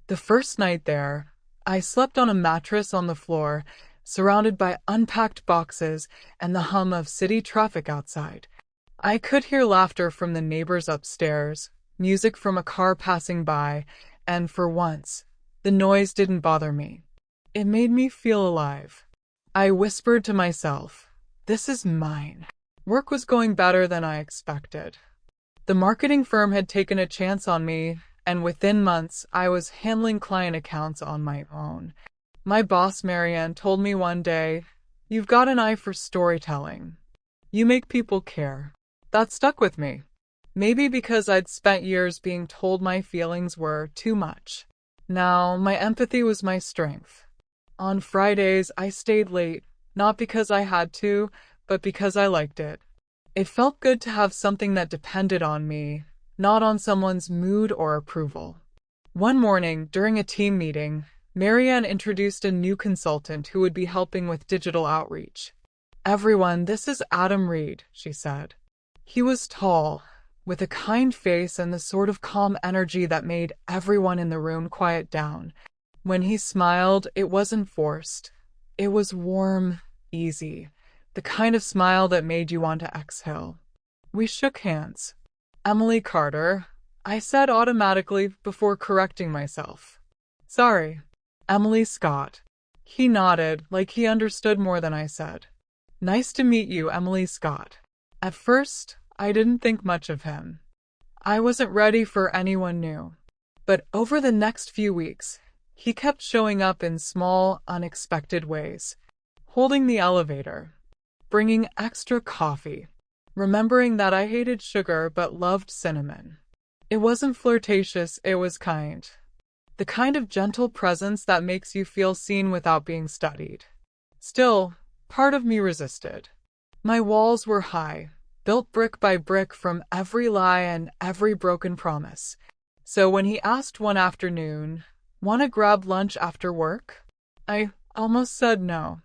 The first night there, I slept on a mattress on the floor, surrounded by unpacked boxes and the hum of city traffic outside. I could hear laughter from the neighbors upstairs, music from a car passing by, and for once, the noise didn't bother me. It made me feel alive. I whispered to myself, "This is mine." Work was going better than I expected. The marketing firm had taken a chance on me, and within months, I was handling client accounts on my own. My boss, Marianne, told me one day, "You've got an eye for storytelling. You make people care." That stuck with me. Maybe because I'd spent years being told my feelings were too much. Now, my empathy was my strength. On Fridays, I stayed late, not because I had to, but because I liked it. It felt good to have something that depended on me, not on someone's mood or approval. One morning, during a team meeting, Marianne introduced a new consultant who would be helping with digital outreach. "Everyone, this is Adam Reed," she said. He was tall, with a kind face and the sort of calm energy that made everyone in the room quiet down. When he smiled, it wasn't forced. It was warm, easy, the kind of smile that made you want to exhale. We shook hands. "Emily Carter," I said automatically before correcting myself. "Sorry, Emily Scott." He nodded, like he understood more than I said. "Nice to meet you, Emily Scott." At first, I didn't think much of him. I wasn't ready for anyone new. But over the next few weeks, he kept showing up in small, unexpected ways. Holding the elevator, bringing extra coffee, remembering that I hated sugar but loved cinnamon. It wasn't flirtatious, it was kind. The kind of gentle presence that makes you feel seen without being studied. Still, part of me resisted. My walls were high, built brick by brick from every lie and every broken promise. So when he asked one afternoon, "Want to grab lunch after work?" I almost said no.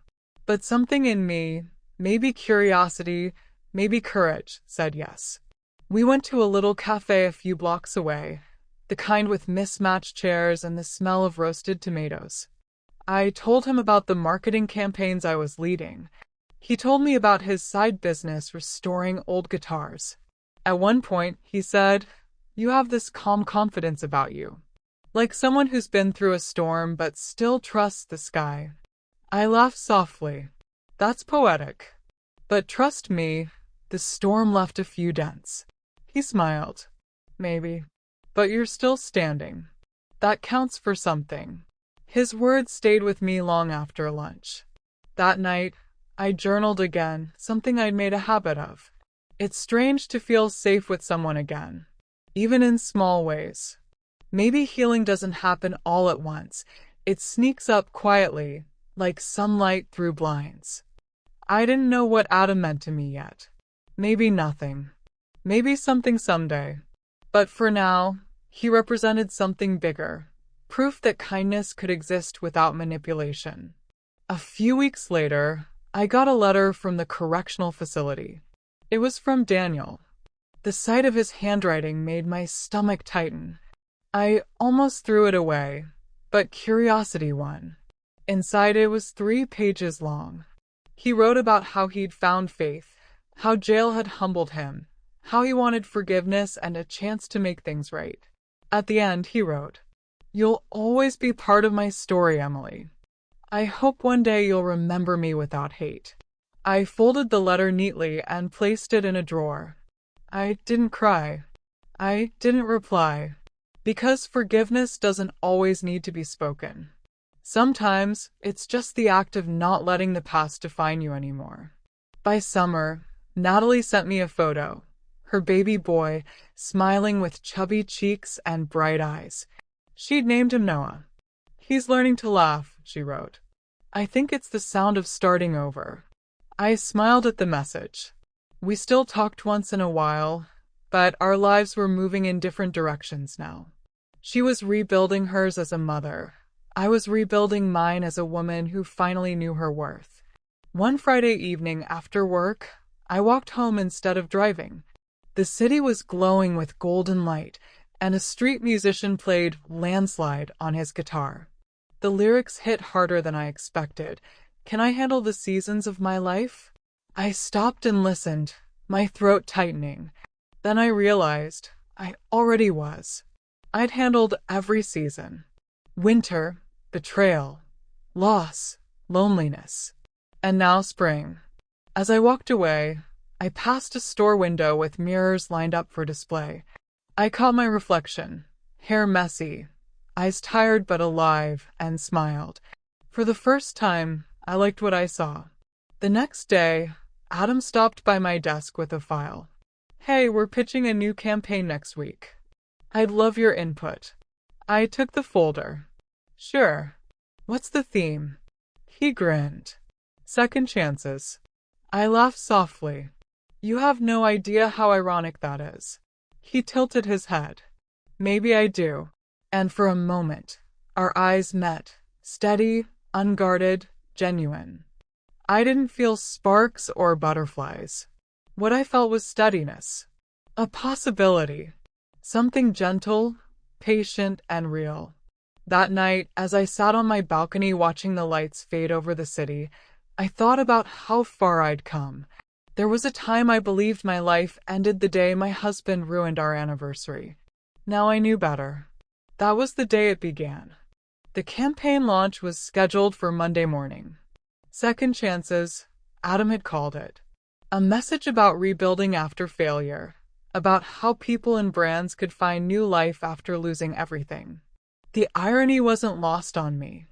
But something in me, maybe curiosity, maybe courage, said yes. We went to a little cafe a few blocks away, the kind with mismatched chairs and the smell of roasted tomatoes. I told him about the marketing campaigns I was leading. He told me about his side business restoring old guitars. At one point, he said, "You have this calm confidence about you. Like someone who's been through a storm but still trusts the sky." I laughed softly. That's poetic. But trust me, the storm left a few dents. He smiled. Maybe. But you're still standing. That counts for something. His words stayed with me long after lunch. That night, I journaled again, something I'd made a habit of. It's strange to feel safe with someone again, even in small ways. Maybe healing doesn't happen all at once. It sneaks up quietly, like sunlight through blinds. I didn't know what Adam meant to me yet. Maybe nothing. Maybe something someday. But for now, he represented something bigger. Proof that kindness could exist without manipulation. A few weeks later, I got a letter from the correctional facility. It was from Daniel. The sight of his handwriting made my stomach tighten. I almost threw it away, but curiosity won. Inside it was 3 pages long. He wrote about how he'd found faith, how jail had humbled him, how he wanted forgiveness and a chance to make things right. At the end, he wrote, "You'll always be part of my story, Emily. I hope one day you'll remember me without hate." I folded the letter neatly and placed it in a drawer. I didn't cry. I didn't reply. Because forgiveness doesn't always need to be spoken. Sometimes, it's just the act of not letting the past define you anymore. By summer, Natalie sent me a photo. Her baby boy, smiling with chubby cheeks and bright eyes. She'd named him Noah. "He's learning to laugh," she wrote. "I think it's the sound of starting over." I smiled at the message. We still talked once in a while, but our lives were moving in different directions now. She was rebuilding hers as a mother. I was rebuilding mine as a woman who finally knew her worth. One Friday evening after work, I walked home instead of driving. The city was glowing with golden light, and a street musician played "Landslide" on his guitar. The lyrics hit harder than I expected. Can I handle the seasons of my life? I stopped and listened, my throat tightening. Then I realized I already was. I'd handled every season. Winter, betrayal, loss, loneliness. And now spring. As I walked away, I passed a store window with mirrors lined up for display. I caught my reflection, hair messy, eyes tired but alive, and smiled. For the first time, I liked what I saw. The next day, Adam stopped by my desk with a file. "Hey, we're pitching a new campaign next week. I'd love your input." I took the folder. "Sure. What's the theme?" He grinned. "Second chances." I laughed softly. "You have no idea how ironic that is." He tilted his head. "Maybe I do." And for a moment, our eyes met, steady, unguarded, genuine. I didn't feel sparks or butterflies. What I felt was steadiness. A possibility. Something gentle, patient, and real. That night, as I sat on my balcony watching the lights fade over the city, I thought about how far I'd come. There was a time I believed my life ended the day my husband ruined our anniversary. Now I knew better. That was the day it began. The campaign launch was scheduled for Monday morning. Second chances, Adam had called it. A message about rebuilding after failure, about how people and brands could find new life after losing everything. The irony wasn't lost on me.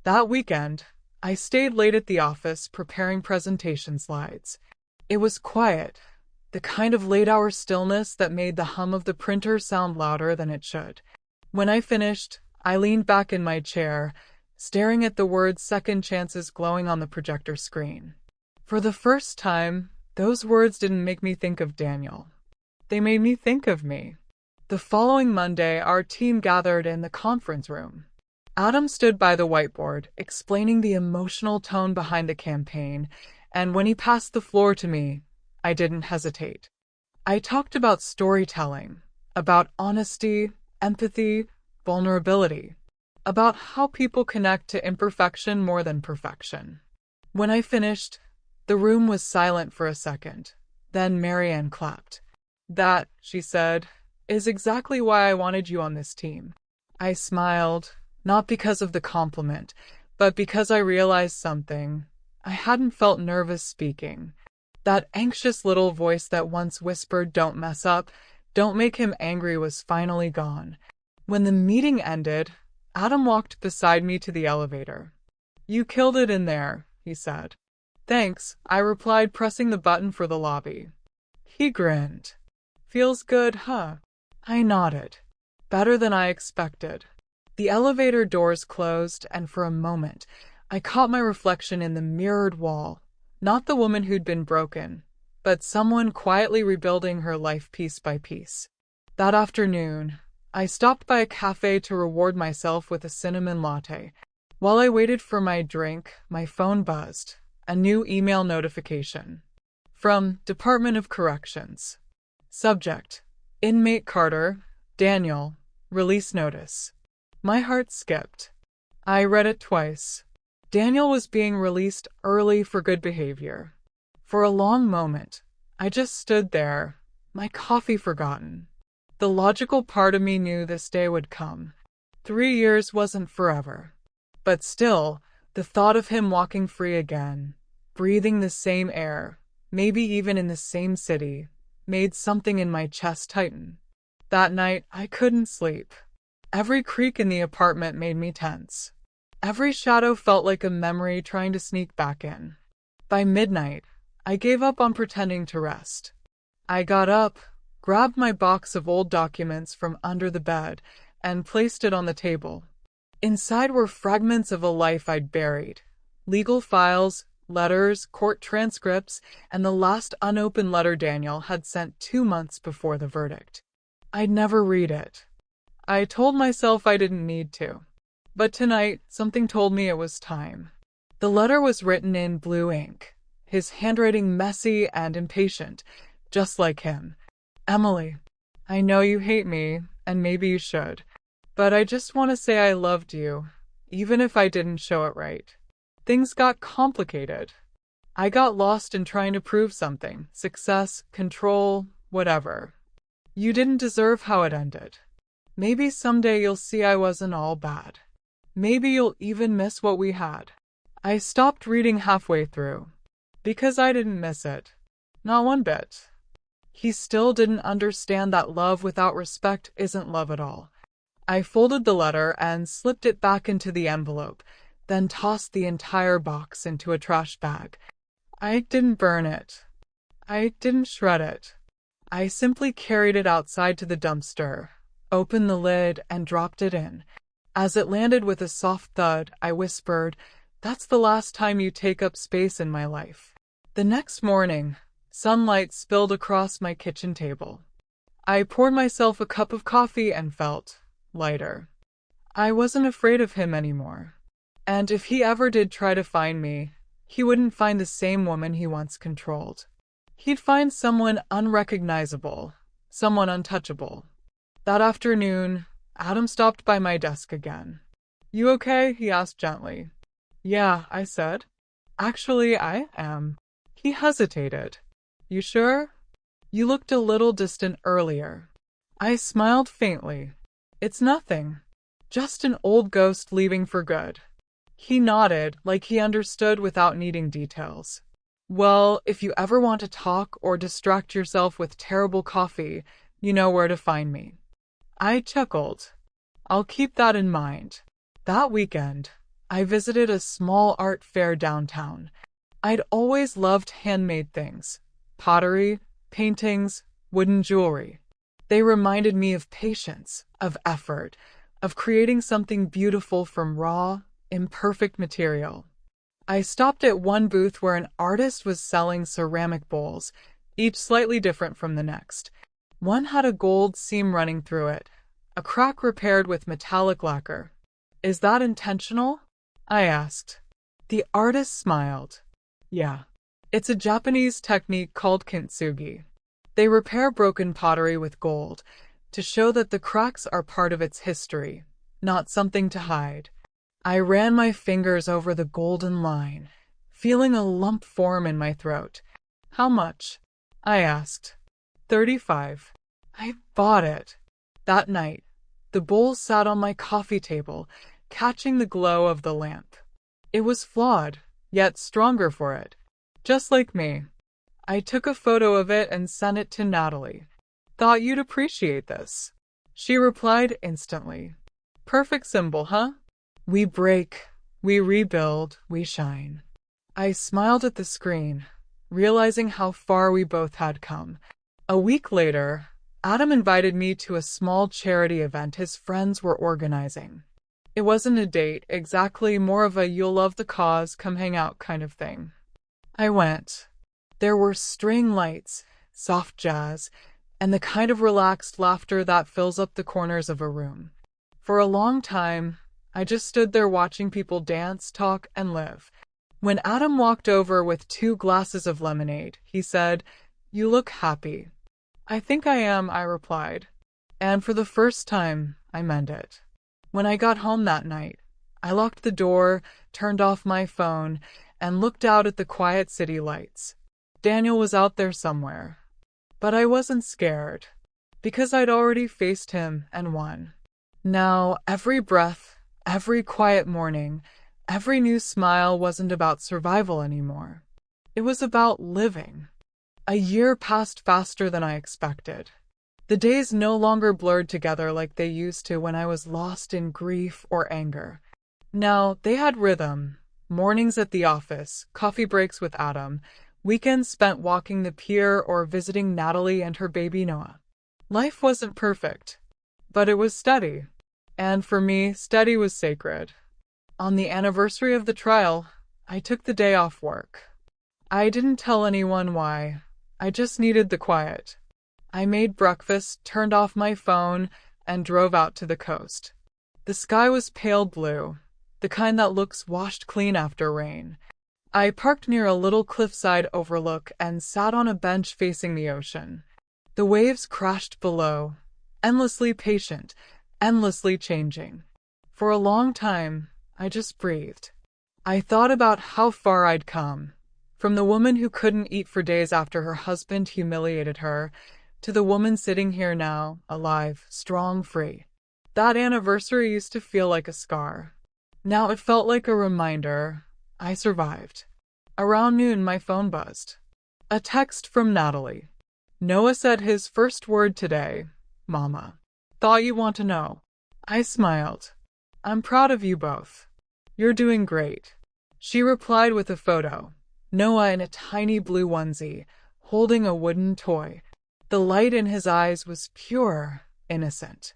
That weekend, I stayed late at the office preparing presentation slides. It was quiet, the kind of late-hour stillness that made the hum of the printer sound louder than it should. When I finished, I leaned back in my chair, staring at the words "second chances" glowing on the projector screen. For the first time, those words didn't make me think of Daniel. They made me think of me. The following Monday, our team gathered in the conference room. Adam stood by the whiteboard, explaining the emotional tone behind the campaign, and when he passed the floor to me, I didn't hesitate. I talked about storytelling, about honesty, empathy, vulnerability, about how people connect to imperfection more than perfection. When I finished, the room was silent for a second. Then Marianne clapped. "That," she said, "is exactly why I wanted you on this team." I smiled, not because of the compliment, but because I realized something. I hadn't felt nervous speaking. That anxious little voice that once whispered, "Don't mess up, don't make him angry," was finally gone. When the meeting ended, Adam walked beside me to the elevator. "You killed it in there," he said. "Thanks," I replied, pressing the button for the lobby. He grinned. "Feels good, huh?" I nodded. Better than I expected. The elevator doors closed, and for a moment, I caught my reflection in the mirrored wall. Not the woman who'd been broken, but someone quietly rebuilding her life piece by piece. That afternoon, I stopped by a cafe to reward myself with a cinnamon latte. While I waited for my drink, my phone buzzed. A new email notification. From Department of Corrections. Subject: Inmate Carter, Daniel, release notice. My heart skipped. I read it twice. Daniel was being released early for good behavior. For a long moment, I just stood there, my coffee forgotten. The logical part of me knew this day would come. 3 years wasn't forever. But still, the thought of him walking free again, breathing the same air, maybe even in the same city, made something in my chest tighten. That night, I couldn't sleep. Every creak in the apartment made me tense. Every shadow felt like a memory trying to sneak back in. By midnight, I gave up on pretending to rest. I got up, grabbed my box of old documents from under the bed, and placed it on the table. Inside were fragments of a life I'd buried. Legal files, letters, court transcripts, and the last unopened letter Daniel had sent 2 months before the verdict. I'd never read it. I told myself I didn't need to. But tonight, something told me it was time. The letter was written in blue ink, his handwriting messy and impatient, just like him. "Emily, I know you hate me, and maybe you should, but I just want to say I loved you, even if I didn't show it right. Things got complicated. I got lost in trying to prove something, success, control, whatever. You didn't deserve how it ended. Maybe someday you'll see I wasn't all bad. Maybe you'll even miss what we had." I stopped reading halfway through. Because I didn't miss it. Not one bit. He still didn't understand that love without respect isn't love at all. I folded the letter and slipped it back into the envelope, then tossed the entire box into a trash bag. I didn't burn it. I didn't shred it. I simply carried it outside to the dumpster, opened the lid, and dropped it in. As it landed with a soft thud, I whispered, "That's the last time you take up space in my life." The next morning, sunlight spilled across my kitchen table. I poured myself a cup of coffee and felt lighter. I wasn't afraid of him anymore. And if he ever did try to find me, he wouldn't find the same woman he once controlled. He'd find someone unrecognizable, someone untouchable. That afternoon, Adam stopped by my desk again. "You okay?" he asked gently. "Yeah," I said. "Actually, I am." He hesitated. "You sure? You looked a little distant earlier." I smiled faintly. "It's nothing. Just an old ghost leaving for good." He nodded, like he understood without needing details. Well, if you ever want to talk or distract yourself with terrible coffee, you know where to find me. I chuckled. I'll keep that in mind. That weekend, I visited a small art fair downtown. I'd always loved handmade things: pottery, paintings, wooden jewelry. They reminded me of patience, of effort, of creating something beautiful from raw, imperfect material. I stopped at one booth where an artist was selling ceramic bowls, each slightly different from the next. One had a gold seam running through it, a crack repaired with metallic lacquer. Is that intentional? I asked. The artist smiled. Yeah. It's a Japanese technique called kintsugi. They repair broken pottery with gold to show that the cracks are part of its history, not something to hide. I ran my fingers over the golden line, feeling a lump form in my throat. How much? I asked. 35. I bought it. That night, the bowl sat on my coffee table, catching the glow of the lamp. It was flawed, yet stronger for it. Just like me. I took a photo of it and sent it to Natalie. Thought you'd appreciate this. She replied instantly. Perfect symbol, huh? We break, we rebuild, we shine. I smiled at the screen, realizing how far we both had come. A week later, Adam invited me to a small charity event his friends were organizing. It wasn't a date exactly, more of a you'll love the cause, come hang out kind of thing. I went. There were string lights, soft jazz, and the kind of relaxed laughter that fills up the corners of a room. For a long time, I just stood there watching people dance, talk, and live. When Adam walked over with 2 glasses of lemonade, he said, "You look happy." "I think I am," I replied. And for the first time, I meant it. When I got home that night, I locked the door, turned off my phone, and looked out at the quiet city lights. Daniel was out there somewhere. But I wasn't scared, because I'd already faced him and won. Now, every breath, every quiet morning, every new smile wasn't about survival anymore. It was about living. A year passed faster than I expected. The days no longer blurred together like they used to when I was lost in grief or anger. Now, they had rhythm. Mornings at the office, coffee breaks with Adam, weekends spent walking the pier or visiting Natalie and her baby Noah. Life wasn't perfect, but it was steady. And for me, steady was sacred. On the anniversary of the trial, I took the day off work. I didn't tell anyone why. I just needed the quiet. I made breakfast, turned off my phone, and drove out to the coast. The sky was pale blue, the kind that looks washed clean after rain. I parked near a little cliffside overlook and sat on a bench facing the ocean. The waves crashed below, endlessly patient, endlessly changing. For a long time, I just breathed. I thought about how far I'd come, from the woman who couldn't eat for days after her husband humiliated her, to the woman sitting here now, alive, strong, free. That anniversary used to feel like a scar. Now it felt like a reminder. I survived. Around noon, my phone buzzed. A text from Natalie. Noah said his first word today, Mama. Thought you'd want to know. I smiled. I'm proud of you both. You're doing great. She replied with a photo. Noah in a tiny blue onesie, holding a wooden toy. The light in his eyes was pure, innocent.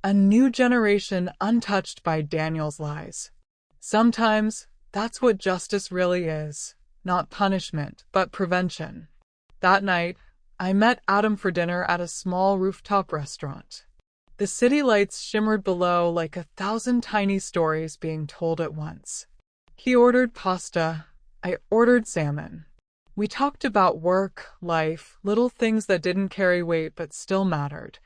A new generation untouched by Daniel's lies. Sometimes, that's what justice really is. Not punishment, but prevention. That night, I met Adam for dinner at a small rooftop restaurant. The city lights shimmered below like 1,000 tiny stories being told at once. He ordered pasta. I ordered salmon. We talked about work, life, little things that didn't carry weight but still mattered.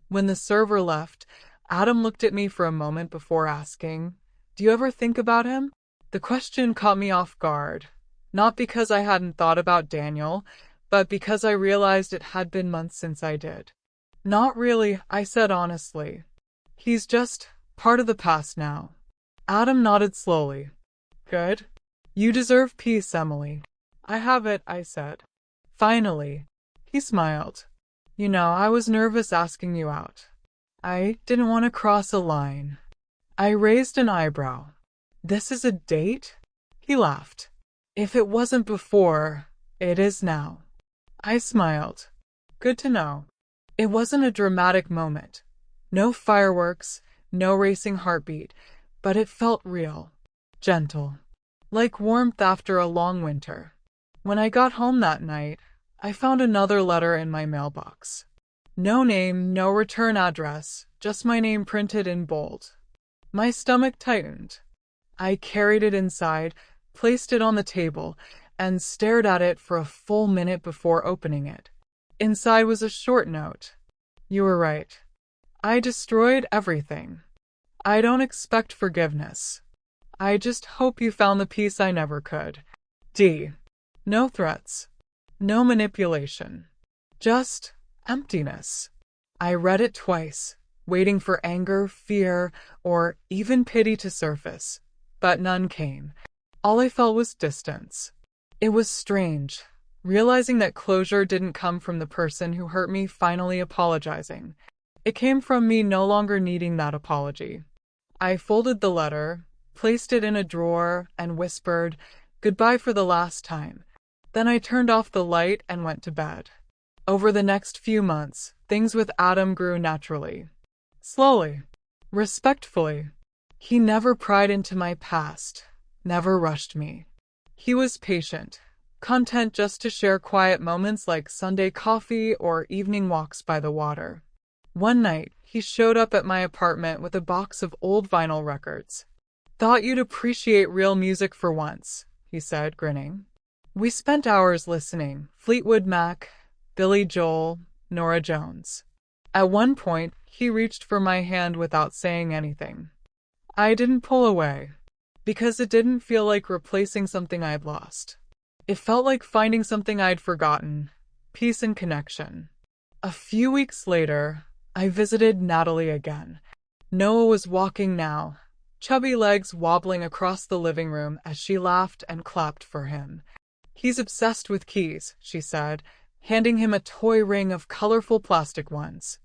When the server left, Adam looked at me for a moment before asking, "Do you ever think about him?" The question caught me off guard, not because I hadn't thought about Daniel, but because I realized it had been months since I did. Not really, I said honestly. He's just part of the past now. Adam nodded slowly. Good. You deserve peace, Emily. I have it, I said. Finally. He smiled. You know, I was nervous asking you out. I didn't want to cross a line. I raised an eyebrow. This is a date? He laughed. If it wasn't before, it is now. I smiled. Good to know. It wasn't a dramatic moment. No fireworks, no racing heartbeat, but it felt real, gentle, like warmth after a long winter. When I got home that night, I found another letter in my mailbox. No name, no return address, just my name printed in bold. My stomach tightened. I carried it inside, placed it on the table, and stared at it for a full minute before opening it. Inside was a short note. You were right. I destroyed everything. I don't expect forgiveness. I just hope you found the peace I never could. D. No threats. No manipulation. Just emptiness. I read it twice, waiting for anger, fear, or even pity to surface, but none came. All I felt was distance. It was strange, realizing that closure didn't come from the person who hurt me finally apologizing. It came from me no longer needing that apology. I folded the letter, placed it in a drawer, and whispered, "Goodbye for the last time." Then I turned off the light and went to bed. Over the next few months, things with Adam grew naturally. Slowly. Respectfully. He never pried into my past, never rushed me. He was patient, content just to share quiet moments like Sunday coffee or evening walks by the water. One night, he showed up at my apartment with a box of old vinyl records. "Thought you'd appreciate real music for once," he said, grinning. We spent hours listening, Fleetwood Mac, Billy Joel, Norah Jones. At one point, he reached for my hand without saying anything. I didn't pull away, because it didn't feel like replacing something I'd lost. It felt like finding something I'd forgotten, peace and connection. A few weeks later, I visited Natalie again. Noah was walking now, chubby legs wobbling across the living room as she laughed and clapped for him. "He's obsessed with keys," she said, handing him a toy ring of colorful plastic ones.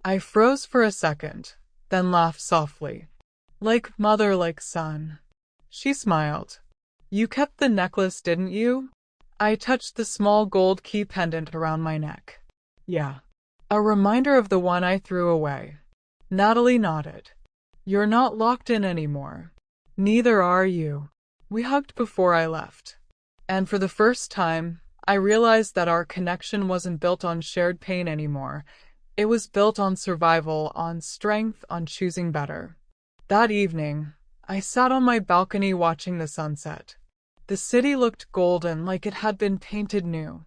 I froze for a second, then laughed softly. "Like mother, like son." She smiled. "You kept the necklace, didn't you?" I touched the small gold key pendant around my neck. "Yeah." A reminder of the one I threw away. Natalie nodded. "You're not locked in anymore. Neither are you." We hugged before I left. And for the first time, I realized that our connection wasn't built on shared pain anymore. It was built on survival, on strength, on choosing better. That evening, I sat on my balcony watching the sunset. The city looked golden, like it had been painted new.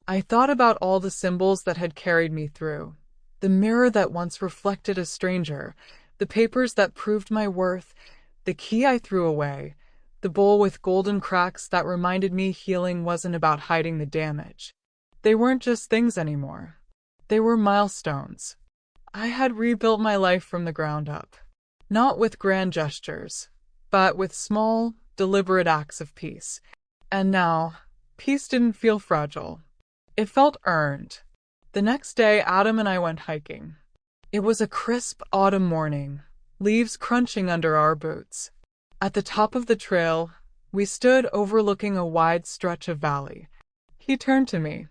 I thought about all the symbols that had carried me through. The mirror that once reflected a stranger, the papers that proved my worth, the key I threw away, the bowl with golden cracks that reminded me healing wasn't about hiding the damage. They weren't just things anymore. They were milestones. I had rebuilt my life from the ground up. Not with grand gestures, but with small, deliberate acts of peace. And now, peace didn't feel fragile. It felt earned. The next day, Adam and I went hiking. It was a crisp autumn morning, leaves crunching under our boots. At the top of the trail, we stood overlooking a wide stretch of valley. He turned to me.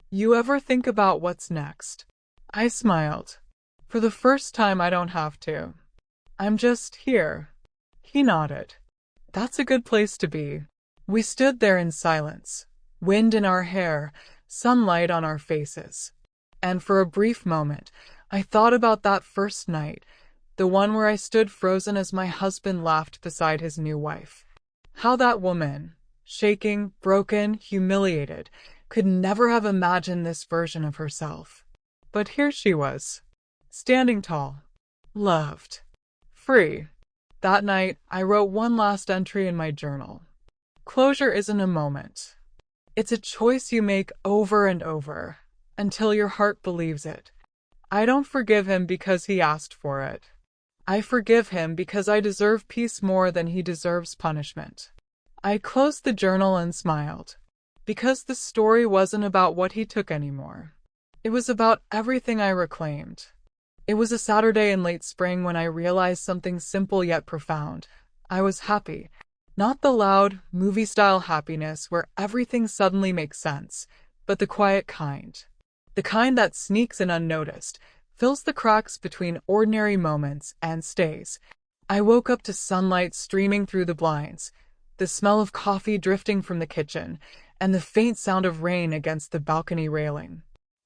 "You ever think about what's next?" I smiled. "For the first time, I don't have to. I'm just here." He nodded. "That's a good place to be." We stood there in silence, wind in our hair, sunlight on our faces. And for a brief moment, I thought about that first night, the one where I stood frozen as my husband laughed beside his new wife. How that woman, shaking, broken, humiliated, could never have imagined this version of herself. But here she was, standing tall, loved, free. That night, I wrote one last entry in my journal. Closure isn't a moment. It's a choice you make over and over, until your heart believes it. I don't forgive him because he asked for it. I forgive him because I deserve peace more than he deserves punishment. I closed the journal and smiled. because the story wasn't about what he took anymore. It was about everything I reclaimed. It was a Saturday in late spring when I realized something simple yet profound. I was happy. Not the loud, movie-style happiness where everything suddenly makes sense, but the quiet kind. The kind that sneaks in unnoticed, fills the cracks between ordinary moments, and stays. I woke up to sunlight streaming through the blinds, the smell of coffee drifting from the kitchen, and the faint sound of rain against the balcony railing.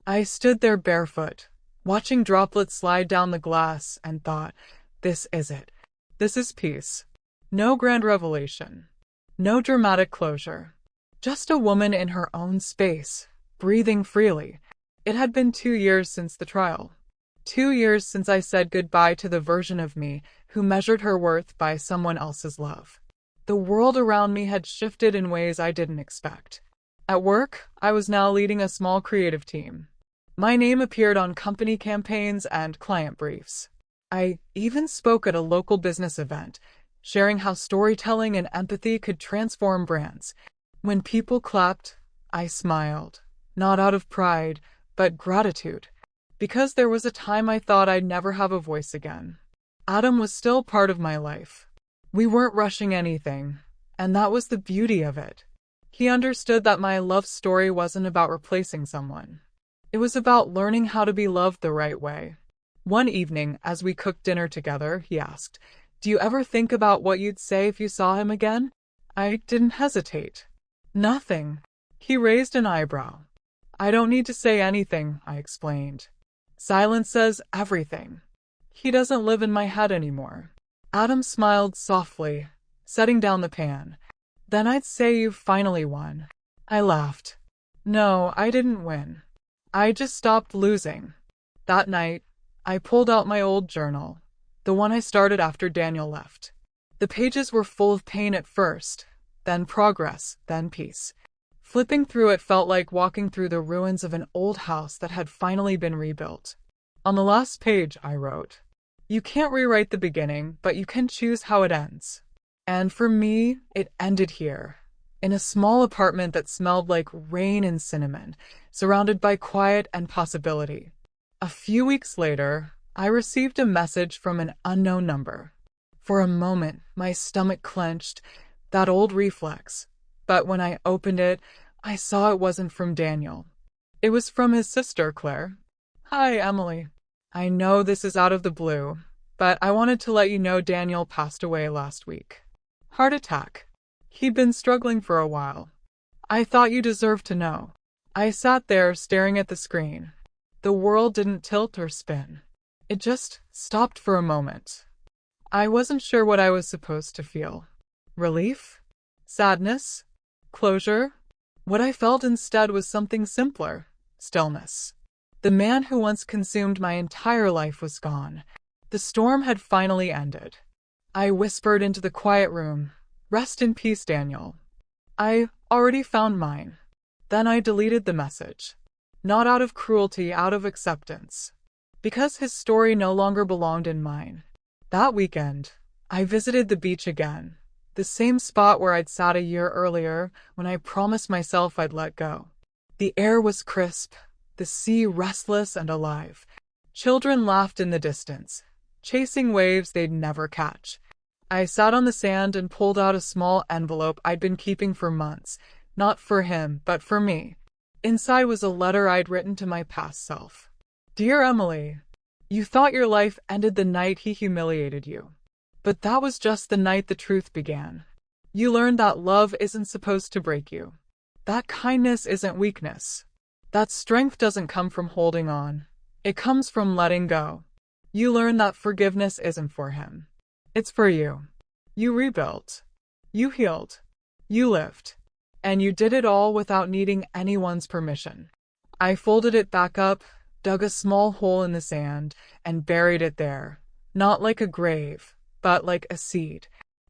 I stood there barefoot, watching droplets slide down the glass, and thought, this is it. This is peace. No grand revelation. No dramatic closure. Just a woman in her own space, breathing freely. It had been 2 years since the trial. 2 years since I said goodbye to the version of me who measured her worth by someone else's love. The world around me had shifted in ways I didn't expect. At work, I was now leading a small creative team. My name appeared on company campaigns and client briefs. I even spoke at a local business event, sharing how storytelling and empathy could transform brands. When people clapped, I smiled, not out of pride, but gratitude. Because there was a time I thought I'd never have a voice again. Adam was still part of my life. We weren't rushing anything, and that was the beauty of it. He understood that my love story wasn't about replacing someone. It was about learning how to be loved the right way. One evening, as we cooked dinner together, he asked, "Do you ever think about what you'd say if you saw him again?" I didn't hesitate. "Nothing." He raised an eyebrow. "I don't need to say anything," I explained. "Silence says everything. He doesn't live in my head anymore." Adam smiled softly, setting down the pan. "Then I'd say you've finally won." I laughed. "No, I didn't win. I just stopped losing." That night, I pulled out my old journal, the one I started after Daniel left. The pages were full of pain at first, then progress, then peace. Flipping through it felt like walking through the ruins of an old house that had finally been rebuilt. On the last page, I wrote, "You can't rewrite the beginning, but you can choose how it ends." And for me, it ended here, in a small apartment that smelled like rain and cinnamon, surrounded by quiet and possibility. A few weeks later, I received a message from an unknown number. For a moment, my stomach clenched, that old reflex. But when I opened it, I saw it wasn't from Daniel. It was from his sister, Claire. "Hi, Emily. I know this is out of the blue, but I wanted to let you know Daniel passed away last week. Heart attack. He'd been struggling for a while. I thought you deserved to know." I sat there staring at the screen. The world didn't tilt or spin. It just stopped for a moment. I wasn't sure what I was supposed to feel. Relief? Sadness? Closure? What I felt instead was something simpler. Stillness. The man who once consumed my entire life was gone. The storm had finally ended. I whispered into the quiet room, "Rest in peace, Daniel." I already found mine. Then I deleted the message. Not out of cruelty, out of acceptance. Because his story no longer belonged in mine. That weekend, I visited the beach again. The same spot where I'd sat a year earlier when I promised myself I'd let go. The air was crisp, the sea restless and alive. Children laughed in the distance, chasing waves they'd never catch. I sat on the sand and pulled out a small envelope I'd been keeping for months, not for him, but for me. Inside was a letter I'd written to my past self. "Dear Emily, you thought your life ended the night he humiliated you. But that was just the night the truth began. You learned that love isn't supposed to break you. That kindness isn't weakness. That strength doesn't come from holding on. It comes from letting go. You learned that forgiveness isn't for him. It's for you. You rebuilt. You healed. You lived. And you did it all without needing anyone's permission." I folded it back up, dug a small hole in the sand, and buried it there. Not like a grave, but like a seed.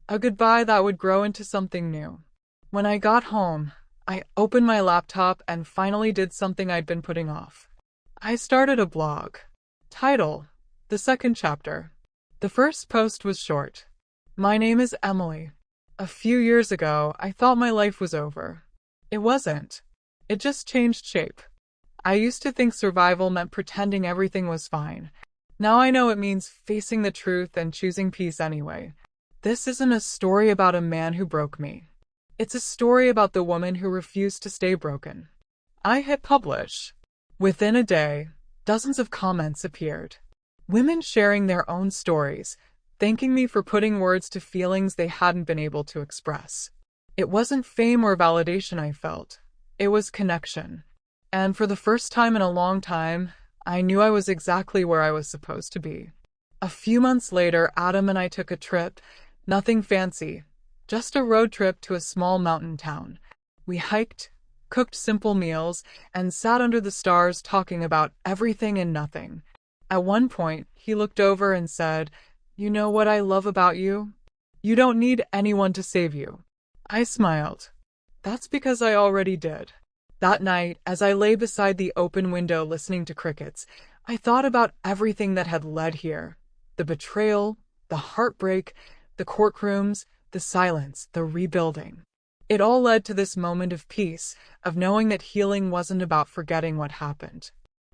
A goodbye that would grow into something new. When I got home, I opened my laptop and finally did something I'd been putting off. I started a blog. Title: The Second Chapter. The first post was short. "My name is Emily. A few years ago, I thought my life was over. It wasn't. It just changed shape. I used to think survival meant pretending everything was fine. Now I know it means facing the truth and choosing peace anyway. This isn't a story about a man who broke me. It's a story about the woman who refused to stay broken. I hit publish. Within a day, dozens of comments appeared. Women sharing their own stories, thanking me for putting words to feelings they hadn't been able to express. It wasn't fame or validation I felt. It was connection. And for the first time in a long time, I knew I was exactly where I was supposed to be. A few months later, Adam and I took a trip. Nothing fancy, just a road trip to a small mountain town. We hiked, cooked simple meals, and sat under the stars talking about everything and nothing. At one point, he looked over and said, "You know what I love about you? You don't need anyone to save you." I smiled. That's because I already did. That night, as I lay beside the open window listening to crickets, I thought about everything that had led here. The betrayal, the heartbreak, the courtrooms, the silence, the rebuilding. It all led to this moment of peace, of knowing that healing wasn't about forgetting what happened.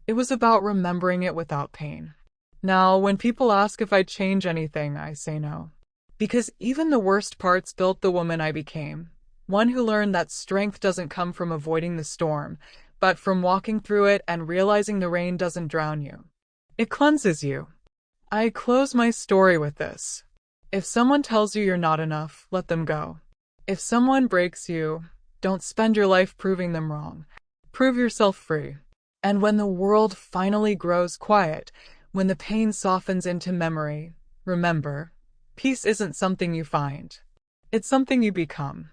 It was about remembering it without pain. Now, when people ask if I'd change anything, I say no. Because even the worst parts built the woman I became. One who learned that strength doesn't come from avoiding the storm, but from walking through it and realizing the rain doesn't drown you. It cleanses you. I close my story with this. If someone tells you you're not enough, let them go. If someone breaks you, don't spend your life proving them wrong. Prove yourself free. And when the world finally grows quiet, when the pain softens into memory, remember, peace isn't something you find. It's something you become.